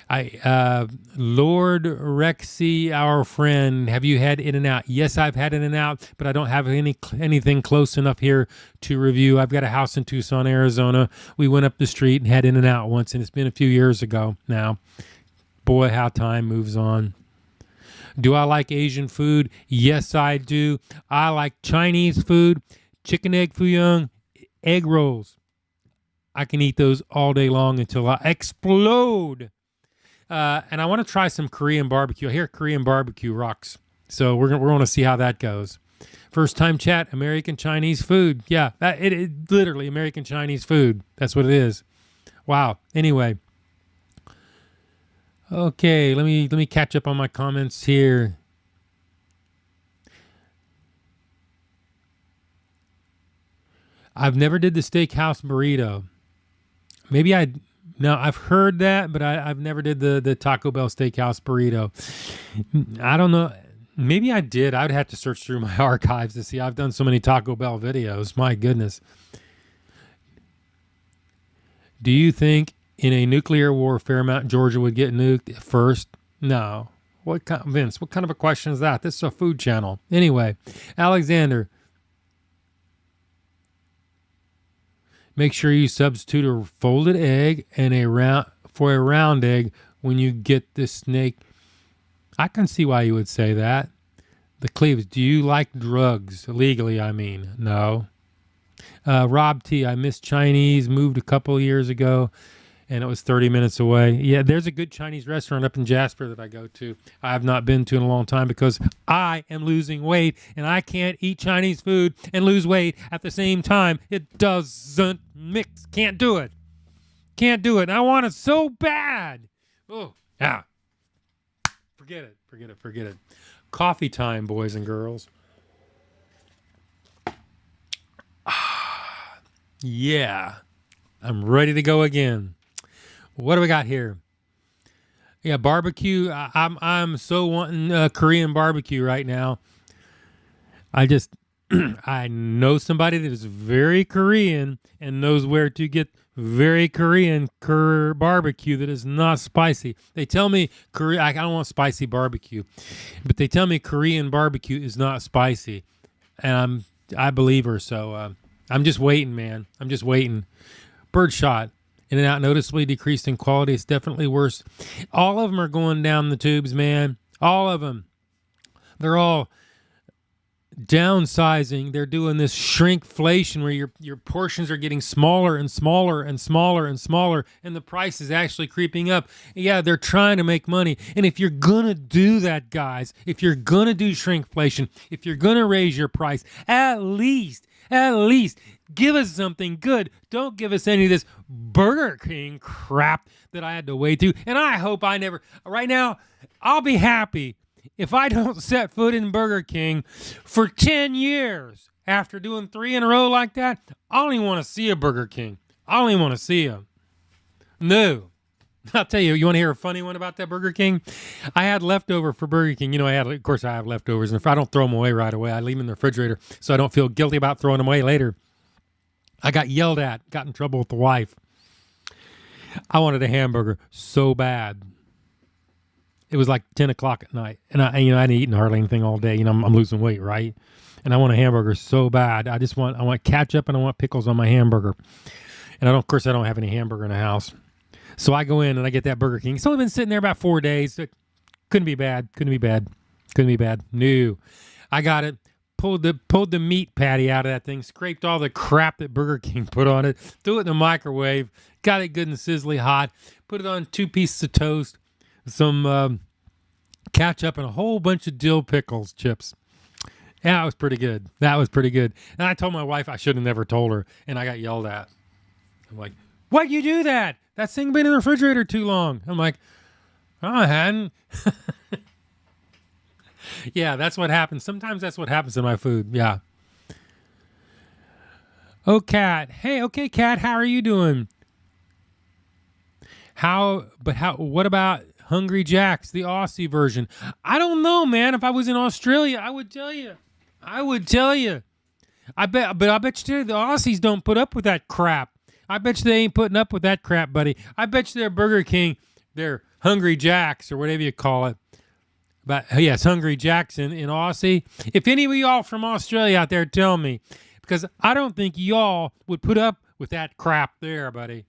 Lord Rexy, our friend, have you had In-N-Out? Yes, I've had In-N-Out, but I don't have anything close enough here to review. I've got a house in Tucson, Arizona. We went up the street and had In-N-Out once, and it's been a few years ago now. Boy, how time moves on. Do I like Asian food? Yes, I do. I like Chinese food, chicken egg foo-young, egg rolls. I can eat those all day long until I explode. And I want to try some Korean barbecue. I hear Korean barbecue rocks. So we're going to see how that goes. First time chat, American Chinese food. Yeah, it literally American Chinese food. That's what it is. Wow. Anyway. Okay, let me catch up on my comments here. I've never did the steakhouse burrito. Maybe I no, I've heard that, but I've never did the Taco Bell steakhouse burrito. I don't know. Maybe I did. I would have to search through my archives to see. I've done so many Taco Bell videos. My goodness. Do you think in a nuclear war, Fairmount, Georgia would get nuked first? No. Vince, what kind of a question is that? This is a food channel. Anyway, Alexander, make sure you substitute a folded egg and a round egg when you get the snake. I can see why you would say that. The Cleaves, do you like drugs? Legally, I mean. No. Rob T, I missed Chinese, moved a couple of years ago, and it was 30 minutes away. Yeah, there's a good Chinese restaurant up in Jasper that I go to. I have not been to in a long time because I am losing weight, and I can't eat Chinese food and lose weight at the same time. It doesn't mix. Can't do it. Can't do it. And I want it so bad. Oh, yeah. Forget it. Forget it. Forget it. Coffee time, boys and girls. Yeah, I'm ready to go again. What do we got here? Yeah, barbecue. I'm so wanting Korean barbecue right now. I just I know somebody that is very Korean and knows where to get very Korean barbecue that is not spicy. They tell me I don't want spicy barbecue, but they tell me Korean barbecue is not spicy, and I believe her. So I'm just waiting, man. I'm just waiting. Birdshot. In and out noticeably decreased in quality. It's definitely worse. All of them are going down the tubes, man. All of them. They're all downsizing. They're doing this shrinkflation where your portions are getting smaller and smaller and smaller and smaller, and the price is actually creeping up. Yeah, they're trying to make money. And if you're going to do that, guys, if you're going to do shrinkflation, if you're going to raise your price, at least give us something good. Don't give us any of this Burger King crap that I had to wait through. And I hope I never, right now, I'll be happy if I don't set foot in Burger King for 10 years after doing 3 in a row like that. I don't even want to see a Burger King. I don't even want to see them. No. I'll tell you, you want to hear a funny one about that Burger King? I had leftover for Burger King. You know, of course I have leftovers, and if I don't throw them away right away, I leave them in the refrigerator so I don't feel guilty about throwing them away later. I got yelled at, got in trouble with the wife. I wanted a hamburger so bad. It was like 10 o'clock at night, and I hadn't eaten hardly anything all day. You know, I'm losing weight, right? And I want a hamburger so bad. I want ketchup and I want pickles on my hamburger. And of course, I don't have any hamburger in the house. So I go in and I get that Burger King. It's only been sitting there about 4 days. It couldn't be bad. No. I got it. Pulled the meat patty out of that thing. Scraped all the crap that Burger King put on it. Threw it in the microwave. Got it good and sizzly hot. Put it on 2 pieces of toast. Some ketchup and a whole bunch of dill pickles chips. Yeah, that was pretty good. And I told my wife I should have never told her, and I got yelled at. I'm like, why'd you do that? That thing been in the refrigerator too long. I'm like, oh, I hadn't. Yeah, that's what happens. Sometimes that's what happens in my food. Yeah. Oh, Kat. Hey, okay, Kat, how are you doing? What about Hungry Jack's, the Aussie version? I don't know, man. If I was in Australia, I would tell you. I bet you the Aussies don't put up with that crap. I bet you they ain't putting up with that crap, buddy. I bet you their Burger King, their Hungry Jack's or whatever you call it. But yes, Hungry Jack's in Aussie. If any of y'all from Australia out there, tell me. Because I don't think y'all would put up with that crap there, buddy.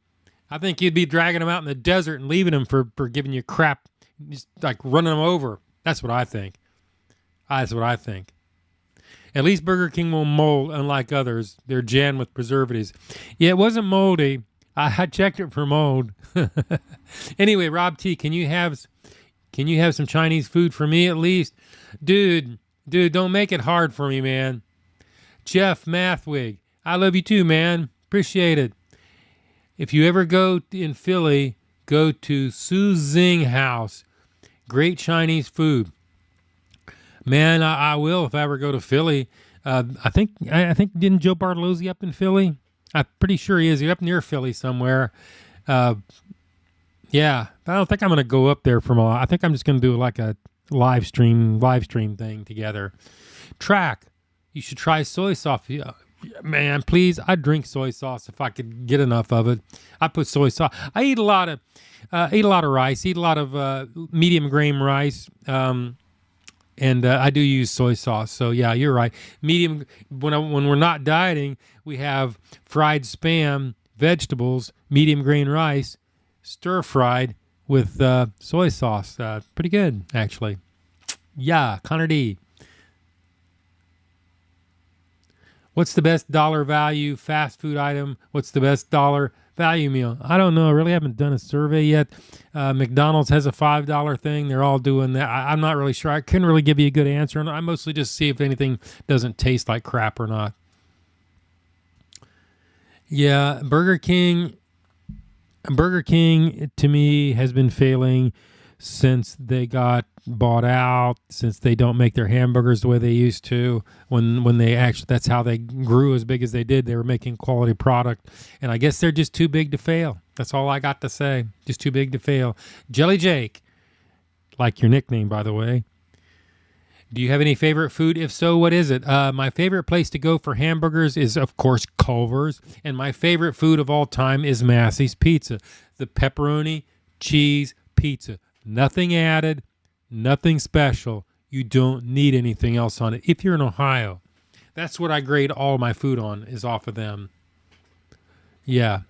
I think you'd be dragging them out in the desert and leaving them for giving you crap. Just like running them over. That's what I think. At least Burger King won't mold, unlike others. They're jammed with preservatives. Yeah, it wasn't moldy. I checked it for mold. Anyway, Rob T, can you have some Chinese food for me at least? Dude, don't make it hard for me, man. Jeff Mathwig, I love you too, man. Appreciate it. If you ever go in Philly, go to Su Zing House. Great Chinese food. Man, I will if I ever go to Philly. I think didn't Joe Bartolozzi up in Philly? I'm pretty sure he is. He's up near Philly somewhere. Yeah, I don't think I'm going to go up there I think I'm just going to do like a live stream thing together. Track, you should try soy sauce. Man, please, I drink soy sauce if I could get enough of it. I put soy sauce. I eat a lot of rice. Eat a lot of medium grain rice. And I do use soy sauce. So yeah, you're right. Medium. When we're not dieting, we have fried Spam, vegetables, medium grain rice, stir fried with soy sauce. Pretty good, actually. Yeah, Connor D. What's the best dollar value fast food item? What's the best dollar value meal? I don't know. I really haven't done a survey yet. McDonald's has a $5 thing. They're all doing that. I'm not really sure. I couldn't really give you a good answer. I mostly just see if anything doesn't taste like crap or not. Yeah, Burger King to me has been failing since they got bought out, since they don't make their hamburgers the way they used to. When they actually, that's how they grew as big as they did. They were making quality product, and I guess they're just too big to fail. That's all I got to say. Just too big to fail. Jelly Jake, like your nickname, by the way. Do you have any favorite food? If so, what is it? My favorite place to go for hamburgers is, of course, Culver's, and my favorite food of all time is Massey's Pizza, the pepperoni cheese pizza. Nothing added, nothing special. You don't need anything else on it. If you're in Ohio, that's what I grade all my food on, is off of them. Yeah.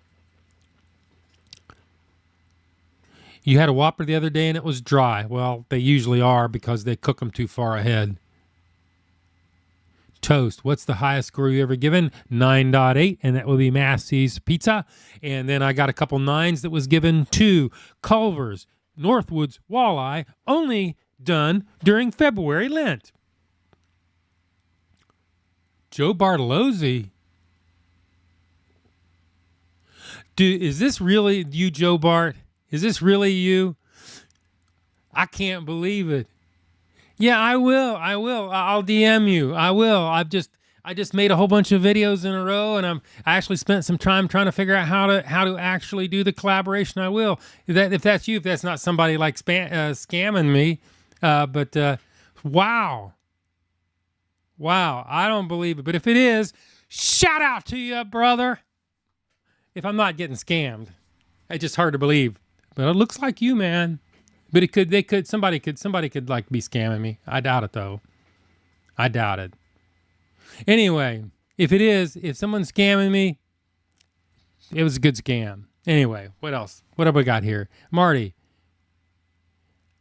You had a Whopper the other day and it was dry. Well, they usually are because they cook them too far ahead. Toast. What's the highest score you ever given? 9.8, and that will be Massey's Pizza. And then I got a couple 9s that was given to Culver's Northwoods Walleye, only done during February Lent. Joe Bartolozzi. Dude, is this really you, Joe Bart? Is this really you? I can't believe it. Yeah, I will. I'll DM you. I will. I just made a whole bunch of videos in a row, and I actually spent some time trying to figure out how to actually do the collaboration. I will. If that's you, if that's not somebody like scamming me, but wow, I don't believe it. But if it is, shout out to you, brother. If I'm not getting scammed, it's just hard to believe. But it looks like you, man. But somebody could like be scamming me. I doubt it though. I doubt it. Anyway, if someone's scamming me, it was a good scam. Anyway, what else? What have we got here? Marty,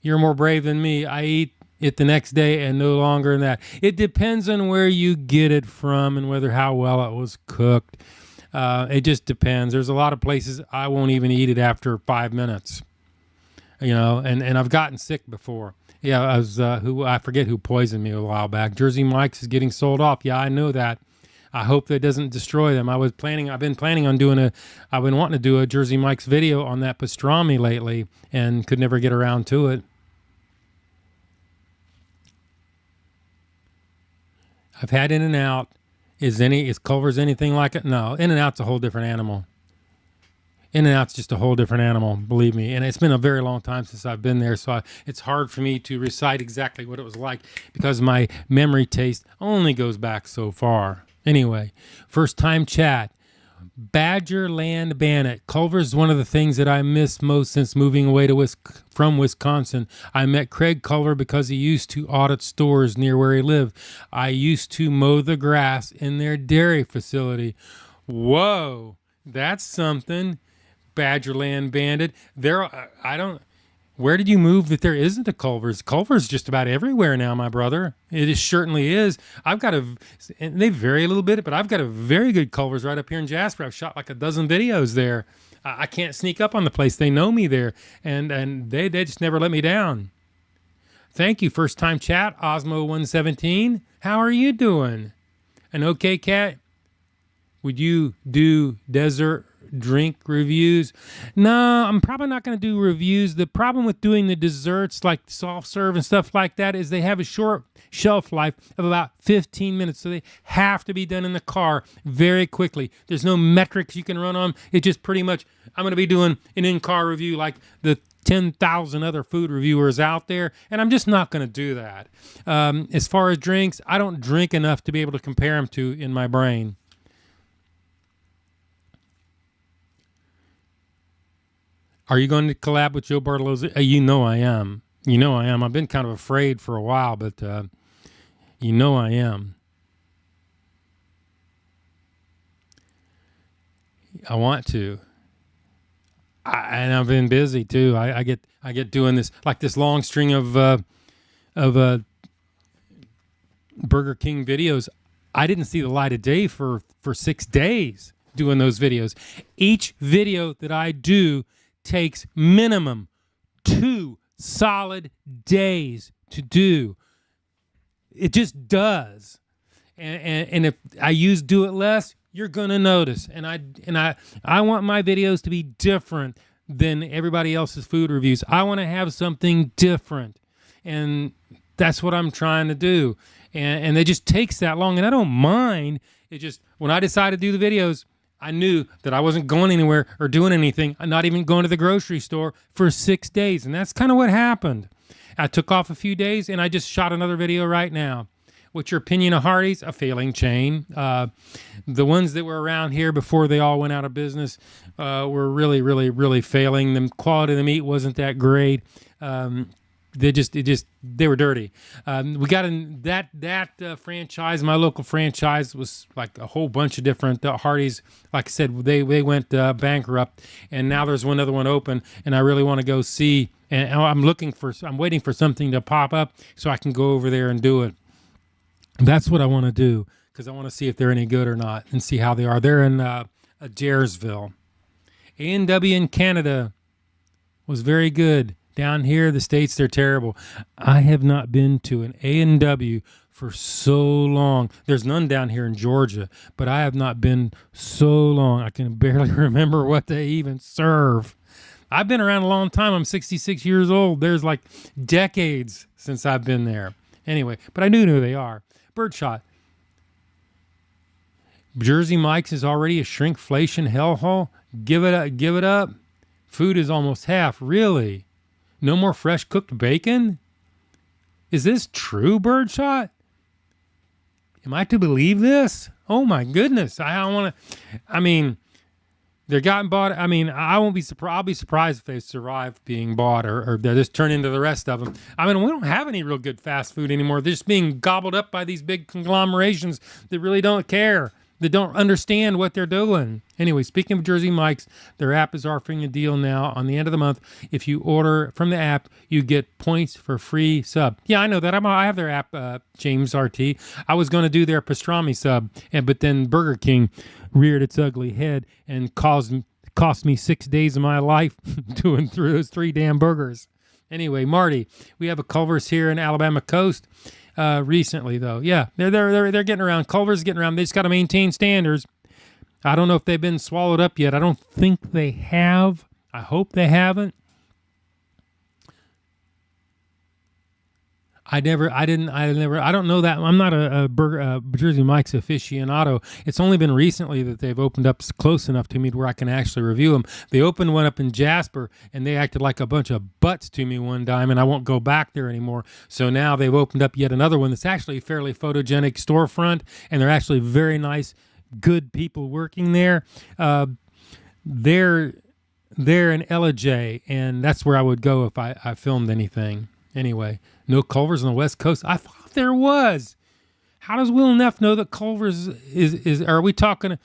you're more brave than me. I eat it the next day and no longer than that. It depends on where you get it from and how well it was cooked. It just depends. There's a lot of places I won't even eat it after 5 minutes. You know, and I've gotten sick before. Yeah, I forget who poisoned me a while back. Jersey Mike's is getting sold off. Yeah, I know that. I hope that doesn't destroy them. I've been wanting to do a Jersey Mike's video on that pastrami lately and could never get around to it. I've had In-N-Out. Is Culver's anything like it? No, In-N-Out's a whole different animal. In-N-Out's just a whole different animal, believe me. And it's been a very long time since I've been there, so it's hard for me to recite exactly what it was like because my memory taste only goes back so far. Anyway, first time chat. Badgerland Bandit. Culver's is one of the things that I miss most since moving away from Wisconsin. I met Craig Culver because he used to audit stores near where he lived. I used to mow the grass in their dairy facility. Whoa, that's something. Badgerland Bandit. Where did you move that there isn't a Culver's? Culver's just about everywhere now, my brother. It certainly is. And they vary a little bit, but I've got a very good Culver's right up here in Jasper. I've shot like a dozen videos there. I can't sneak up on the place. They know me there, and they just never let me down. Thank you, first time chat, Osmo117. How are you doing? An okay cat? Would you do desert drink reviews. No, I'm probably not going to do reviews. The problem with doing the desserts like soft serve and stuff like that is they have a short shelf life of about 15 minutes. So they have to be done in the car very quickly. There's no metrics you can run on. It's just pretty much, I'm going to be doing an in-car review like the 10,000 other food reviewers out there, and I'm just not going to do that. As far as drinks, I don't drink enough to be able to compare them to in my brain. Are you going to collab with Joe Bartolozzi? You know I am. You know I am. I've been kind of afraid for a while, but you know I am. I want to. And I've been busy too. I get doing this like this long string of Burger King videos. I didn't see the light of day for 6 days doing those videos. Each video that I do takes minimum 2 solid days to do. It just does. And if I do it less, you're gonna notice. And I want my videos to be different than everybody else's food reviews. I want to have something different, and that's what I'm trying to do. And it just takes that long, and I don't mind. It just, when I decided to do the videos, I knew that I wasn't going anywhere or doing anything. I'm not even going to the grocery store for 6 days, and that's kind of what happened. I took off a few days, and I just shot another video right now. What's your opinion of Hardee's? A failing chain. The ones that were around here before they all went out of business were really, really, really failing. The quality of the meat wasn't that great. They were dirty. We got in that franchise. My local franchise was like a whole bunch of different Hardee's. Like I said, they went bankrupt, and now there's one other one open, and I really want to go see. And I'm waiting for something to pop up so I can go over there and do it. That's what I want to do, because I want to see if they're any good or not and see how they are. They're in Adairsville. A&W in Canada was very good. Down here, the States, they're terrible. I have not been to an A&W for so long. There's none down here in Georgia, but I have not been so long. I can barely remember what they even serve. I've been around a long time. I'm 66 years old. There's like decades since I've been there. Anyway, but I do know who they are. Birdshot. Jersey Mike's is already a shrinkflation hellhole. Give it up. Food is almost half. Really? No more fresh cooked bacon? Is this true, Birdshot? Am I to believe this? Oh my goodness. They're gotten bought. I won't be surprised. I'll be surprised if they survive being bought or they just turn into the rest of them. We don't have any real good fast food anymore. They're just being gobbled up by these big conglomerations that really don't care, that don't understand what they're doing. Anyway, speaking of Jersey Mike's, their app is offering a deal now on the end of the month. If you order from the app, you get points for free sub. Yeah, I know that. I have their app, James RT. I was going to do their pastrami sub, but then Burger King reared its ugly head and cost me 6 days of my life doing through those 3 damn burgers. Anyway, Marty, we have a Culver's here in Alabama coast. Recently though, yeah, they're getting around. Culver's getting around. They just got to maintain standards. I don't know if they've been swallowed up yet. I don't think they have. I hope they haven't. I don't know that. I'm not a Jersey Mike's aficionado. It's only been recently that they've opened up close enough to me where I can actually review them. They opened one up in Jasper, and they acted like a bunch of butts to me one time, and I won't go back there anymore. So now they've opened up yet another one that's actually a fairly photogenic storefront, and they're actually very nice, good people working there. They're in LJ, and that's where I would go if I filmed anything. Anyway, no Culver's on the West Coast. I thought there was. How does Will Neff know that Culver's is? Are we talking?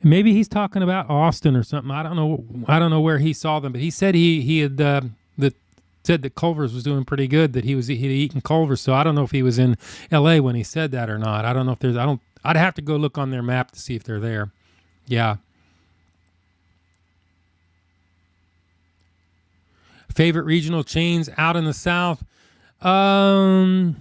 Maybe he's talking about Austin or something. I don't know where he saw them, but he said he had said that Culver's was doing pretty good. That he'd eaten Culver's. So I don't know if he was in L.A. when he said that or not. I don't know if there's. I'd have to go look on their map to see if they're there. Yeah. Favorite regional chains out in the South? I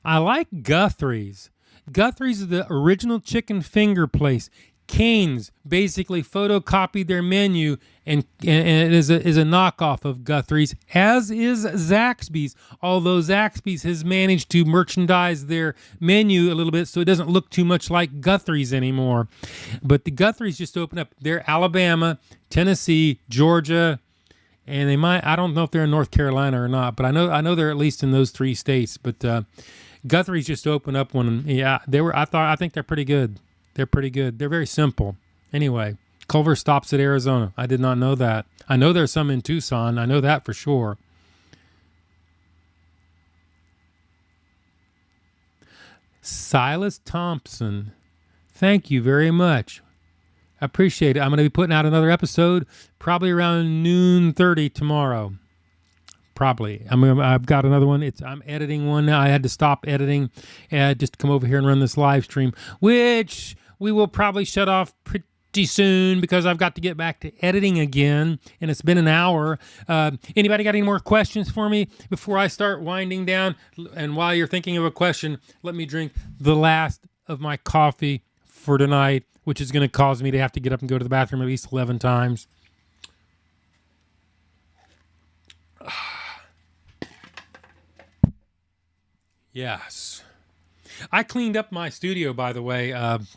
like Guthrie's. Guthrie's is the original chicken finger place. Cane's basically photocopied their menu, and it is a knockoff of Guthrie's, as is Zaxby's, although Zaxby's has managed to merchandise their menu a little bit so it doesn't look too much like Guthrie's anymore. But the Guthrie's just opened up. They're Alabama, Tennessee, Georgia, and they might, I don't know if they're in North Carolina or not, but I know they're at least in those 3 states. But Guthrie's just opened up one. Yeah, I think they're pretty good. They're pretty good. They're very simple. Anyway, Culver stops at Arizona. I did not know that. I know there's some in Tucson. I know that for sure. Silas Thompson, thank you very much. I appreciate it. I'm going to be putting out another episode probably around noon 30 tomorrow. Probably. I've got another one. I'm editing one now. I had to stop editing just to come over here and run this live stream, which we will probably shut off pretty soon because I've got to get back to editing again, and it's been an hour. Anybody got any more questions for me before I start winding down? And while you're thinking of a question, let me drink the last of my coffee for tonight, which is going to cause me to have to get up and go to the bathroom at least 11 times. Yes. I cleaned up my studio, by the way,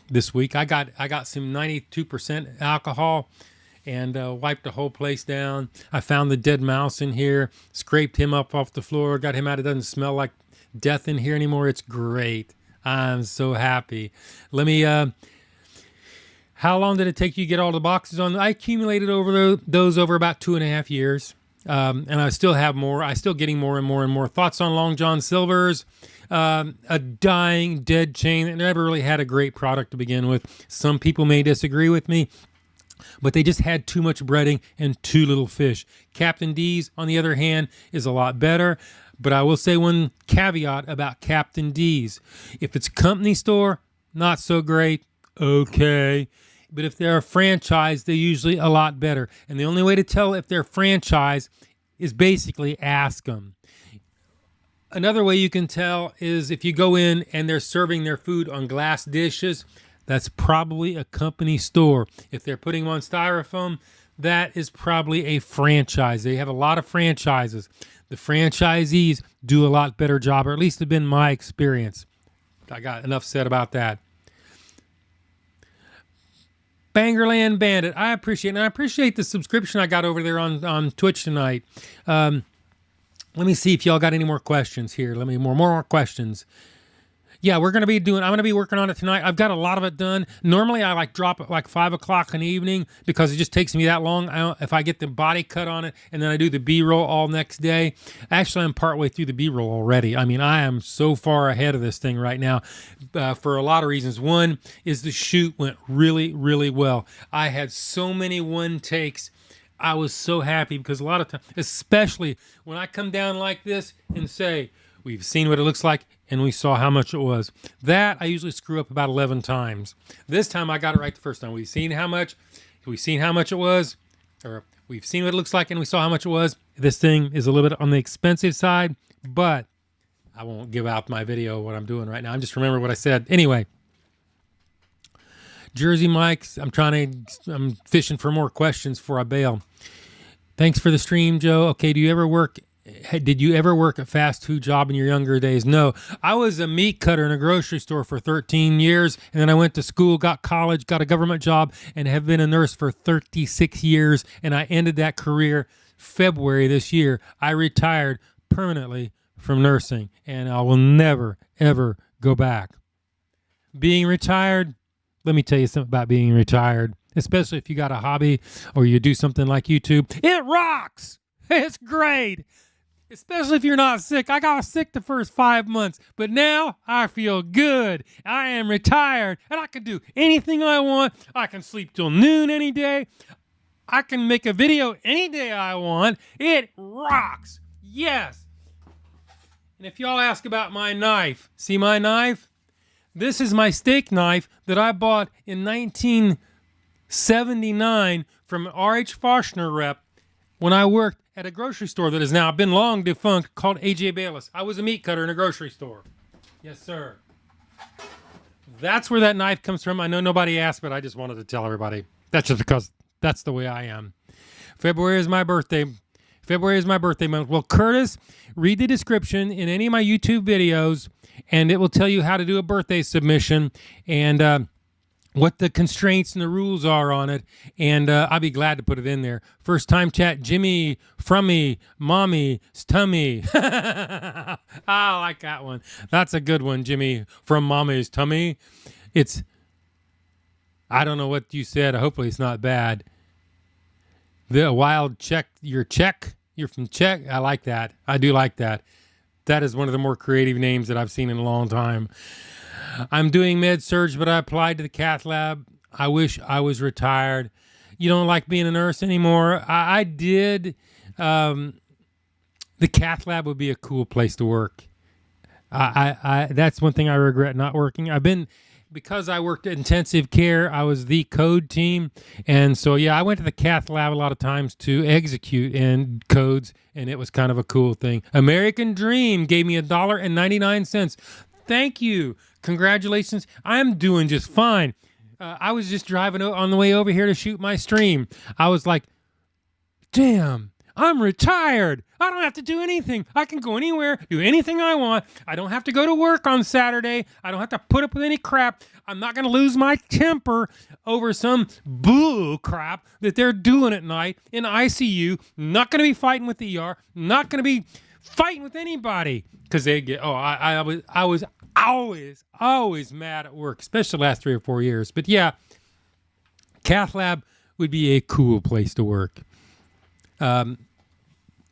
this week. I got some 92% alcohol and wiped the whole place down. I found the dead mouse in here, scraped him up off the floor, got him out. It doesn't smell like death in here anymore. It's great. I'm so happy. Let me... how long did it take you to get all the boxes on? I accumulated those over about 2.5 years. And I still have more. I'm still getting more and more and more. Thoughts on Long John Silver's, a dying dead chain that never really had a great product to begin with. Some people may disagree with me, but they just had too much breading and too little fish. Captain D's, on the other hand, is a lot better. But I will say one caveat about Captain D's. If it's a company store, not so great. Okay. But if they're a franchise, they're usually a lot better. And the only way to tell if they're franchise is basically ask them. Another way you can tell is if you go in and they're serving their food on glass dishes, that's probably a company store. If they're putting them on styrofoam, that is probably a franchise. They have a lot of franchises. The franchisees do a lot better job, or at least it's been my experience. I got enough said about that. Bangerland Bandit, I appreciate it. And I appreciate the subscription I got over there on Twitch tonight. Let me see if y'all got any more questions here. Let me more questions. Yeah, I'm going to be working on it tonight. I've got a lot of it done. Normally, I drop it like 5 o'clock in the evening because it just takes me that long. If I get the body cut on it and then I do the B-roll all next day. Actually, I'm partway through the B-roll already. I mean, I am so far ahead of this thing right now for a lot of reasons. One is the shoot went really, really well. I had so many one takes. I was so happy because a lot of times, especially when I come down like this and say, we've seen what it looks like, and we saw how much it was. That I usually screw up about 11 times. This time I got it right the first time. We've seen how much it was, or we've seen what it looks like, and we saw how much it was. This thing is a little bit on the expensive side, but I won't give out my video what I'm doing right now. I'm just remembering what I said. Anyway, Jersey Mike's, I'm fishing for more questions before I bail. Thanks for the stream, Joe. Okay, did you ever work a fast food job in your younger days? No. I was a meat cutter in a grocery store for 13 years, and then I went to school, got college, got a government job, and have been a nurse for 36 years, and I ended that career February this year. I retired permanently from nursing, and I will never, ever go back. Being retired, let me tell you something about being retired, especially if you got a hobby or you do something like YouTube. It rocks! It's great! Especially if you're not sick. I got sick the first 5 months, but now I feel good. I am retired, and I can do anything I want. I can sleep till noon any day. I can make a video any day I want. It rocks. Yes. And if y'all ask about my knife, see my knife? This is my steak knife that I bought in 1979 from R.H. Foshner rep when I worked at a grocery store that has now been long defunct called A.J. Bayless. I was a meat cutter in a grocery store. Yes, sir. That's where that knife comes from. I know nobody asked, but I just wanted to tell everybody. That's just because that's the way I am. February is my birthday. February is my birthday month. Well, Curtis, read the description in any of my YouTube videos, and it will tell you how to do a birthday submission and what the constraints and the rules are on it. And I'll be glad to put it in there. First time chat, Jimmy, from me, mommy, tummy. I like that one. That's a good one, Jimmy, from mommy's tummy. I don't know what you said. Hopefully it's not bad. The wild check, you're from Czech. I like that. I do like that. That is one of the more creative names that I've seen in a long time. I'm doing med surg, but I applied to the cath lab. I wish I was retired. You don't like being a nurse anymore? I did. The cath lab would be a cool place to work. That's one thing I regret not working. Because I worked at intensive care, I was the code team. And so, yeah, I went to the cath lab a lot of times to execute in codes, and it was kind of a cool thing. American Dream gave me $1.99. Thank you. Congratulations. I'm doing just fine. I was just driving on the way over here to shoot my stream. I was like, damn, I'm retired. I don't have to do anything. I can go anywhere, do anything I want. I don't have to go to work on Saturday. I don't have to put up with any crap. I'm not going to lose my temper over some bull crap that they're doing at night in ICU. Not going to be fighting with the ER. Not going to be fighting with anybody because they get. Oh, I was always mad at work, especially the last 3 or 4 years. But yeah, cath lab would be a cool place to work.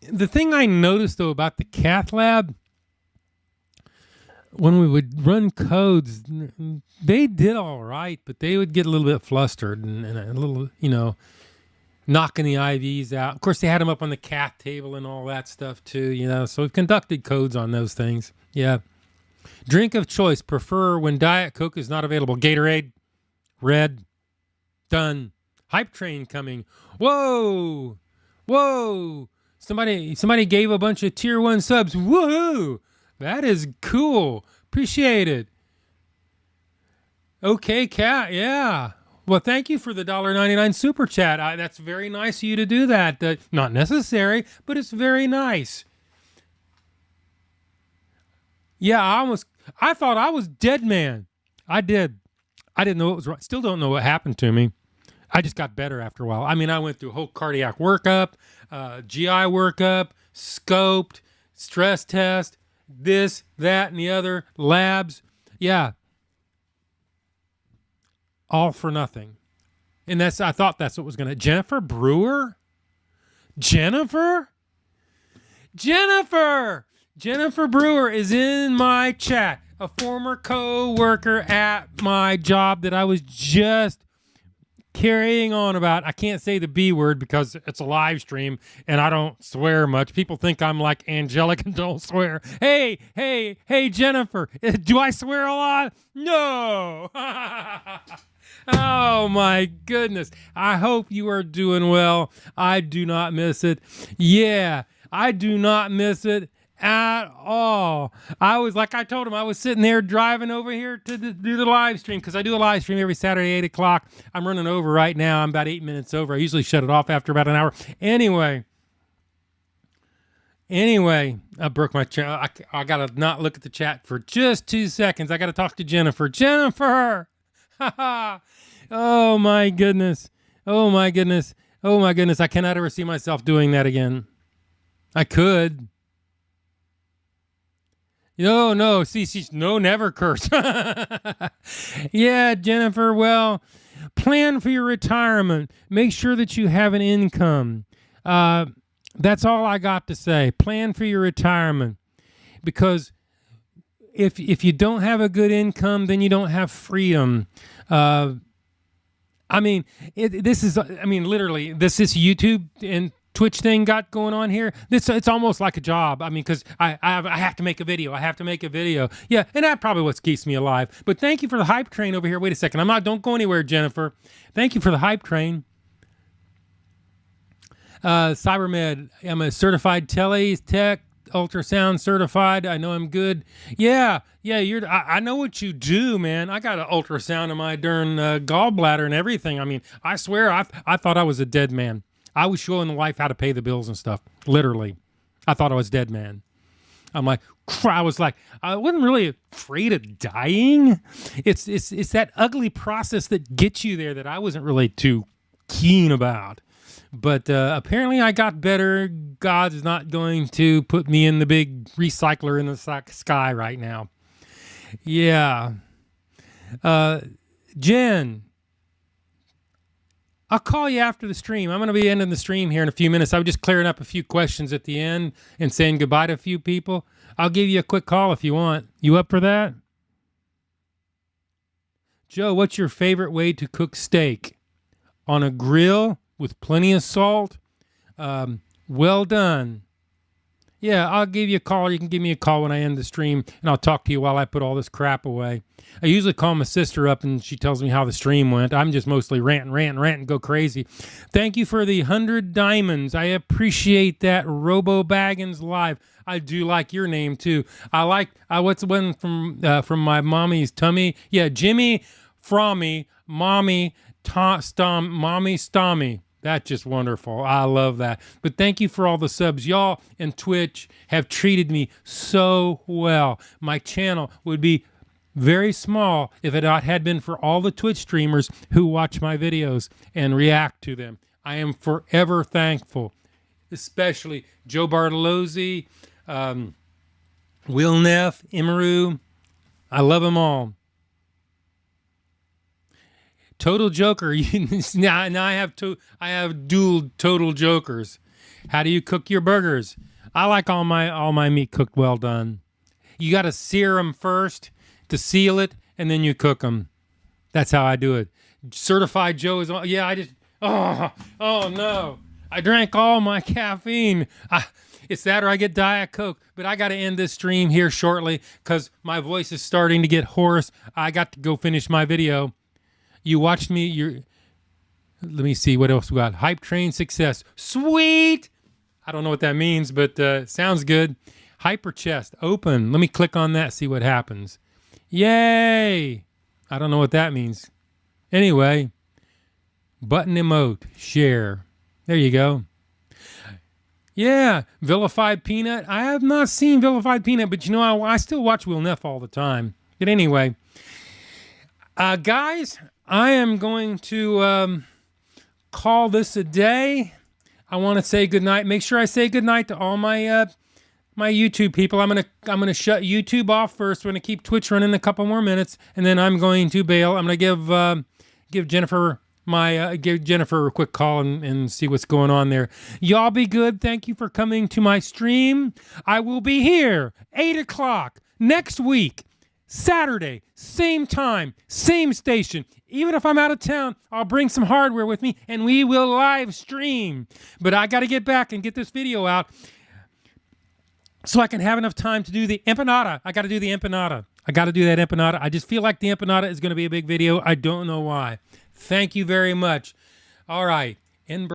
The thing I noticed, though, about the cath lab, when we would run codes, they did all right, but they would get a little bit flustered and a little, knocking the IVs out. Of course, they had them up on the cath table and all that stuff, too, So we've conducted codes on those things. Yeah. Drink of choice. Prefer when Diet Coke is not available. Gatorade. Red. Done. Hype train coming. Whoa. Somebody gave a bunch of tier 1 subs. Woohoo! That is cool. Appreciate it. Okay, Cat. Yeah. Well, thank you for the $1.99 super chat. That's very nice of you to do that. Not necessary, but it's very nice. Yeah, I thought I was dead, man. I did. I didn't know what was wrong. Still don't know what happened to me. I just got better after a while. I mean, I went through a whole cardiac workup, GI workup, scoped, stress test, this, that, and the other, labs. Yeah. All for nothing. And I thought that's what was going to. Jennifer Brewer? Jennifer Brewer is in my chat. A former co-worker at my job that I was just carrying on about. I can't say the B word because it's a live stream and I don't swear much. People think I'm like angelic and don't swear. Hey, Jennifer, do I swear a lot? No. Oh my goodness. I hope you are doing well. I do not miss it. Yeah, I do not miss it at all. I told him, I was sitting there driving over here to do the live stream because I do a live stream every Saturday, 8 o'clock. I'm running over right now. I'm about 8 minutes over. I usually shut it off after about an hour. Anyway, I broke my channel. I got to not look at the chat for just 2 seconds. I got to talk to Jennifer. Jennifer! Oh my goodness. I cannot ever see myself doing that again. I could. No. See, never curse. Yeah, Jennifer, well, plan for your retirement. Make sure that you have an income. That's all I got to say. Plan for your retirement. Because if you don't have a good income, then you don't have freedom. Literally, this YouTube and Twitch thing got going on here. It's almost like a job. I mean, because I have to make a video. Yeah, and that probably what keeps me alive. But thank you for the hype train over here. Wait a second. Don't go anywhere, Jennifer. Thank you for the hype train. Cybermed, I'm a certified tele tech. ultrasound certified. I know I'm good. Yeah, I know what you do, man. I got an ultrasound of my darn gallbladder and everything. I mean, I swear, I thought I was a dead man. I was showing the wife how to pay the bills and stuff. Literally, I thought I was dead man. I'm like, I wasn't really afraid of dying. It's that ugly process that gets you there that I wasn't really too keen about. But apparently I got better. God's not going to put me in the big recycler in the sky right now. Yeah. Jen, I'll call you after the stream. I'm going to be ending the stream here in a few minutes. I was just clearing up a few questions at the end and saying goodbye to a few people. I'll give you a quick call if you want. You up for that? Joe, what's your favorite way to cook steak? On a grill with plenty of salt? Well done. Yeah, I'll give you a call. You can give me a call when I end the stream, and I'll talk to you while I put all this crap away. I usually call my sister up, and she tells me how the stream went. I'm just mostly rant, and go crazy. Thank you for the 100 diamonds. I appreciate that. Robo Baggins Live. I do like your name, too. I like, what's the one from my mommy's tummy? Yeah, Jimmy Frommy, Mommy Stommy. That's just wonderful. I love that. But thank you for all the subs. Y'all and Twitch have treated me so well. My channel would be very small if it not had been for all the Twitch streamers who watch my videos and react to them. I am forever thankful, especially Joe Bartolozzi, Will Neff, Imaru. I love them all. Total Joker. now I have dual Total Jokers. How do you cook your burgers? I like all my meat cooked well done. You got to sear them first to seal it, and then you cook them. That's how I do it. Certified Joe is. Yeah, I just. Oh no! I drank all my caffeine. It's that or I get Diet Coke. But I got to end this stream here shortly because my voice is starting to get hoarse. I got to go finish my video. You watched me. Let me see what else we got. Hype train success. Sweet. I don't know what that means, but sounds good. Hyper chest open. Let me click on that. See what happens. Yay. I don't know what that means. Anyway, button emote. Share. There you go. Yeah, Vilified Peanut. I have not seen Vilified Peanut, but you know, I still watch Will Neff all the time. But anyway, guys, I am going to call this a day. I want to say goodnight. Make sure I say goodnight to all my my YouTube people. I'm gonna shut YouTube off first. We're gonna keep Twitch running a couple more minutes, and then I'm going to bail. I'm gonna give Jennifer a quick call and see what's going on there. Y'all be good. Thank you for coming to my stream. I will be here 8 o'clock next week. Saturday, same time, same station. Even if I'm out of town, I'll bring some hardware with me and we will live stream. But I got to get back and get this video out so I can have enough time to do the empanada. I got to do the empanada. I got to do that empanada. I just feel like the empanada is going to be a big video. I don't know why. Thank you very much. All right.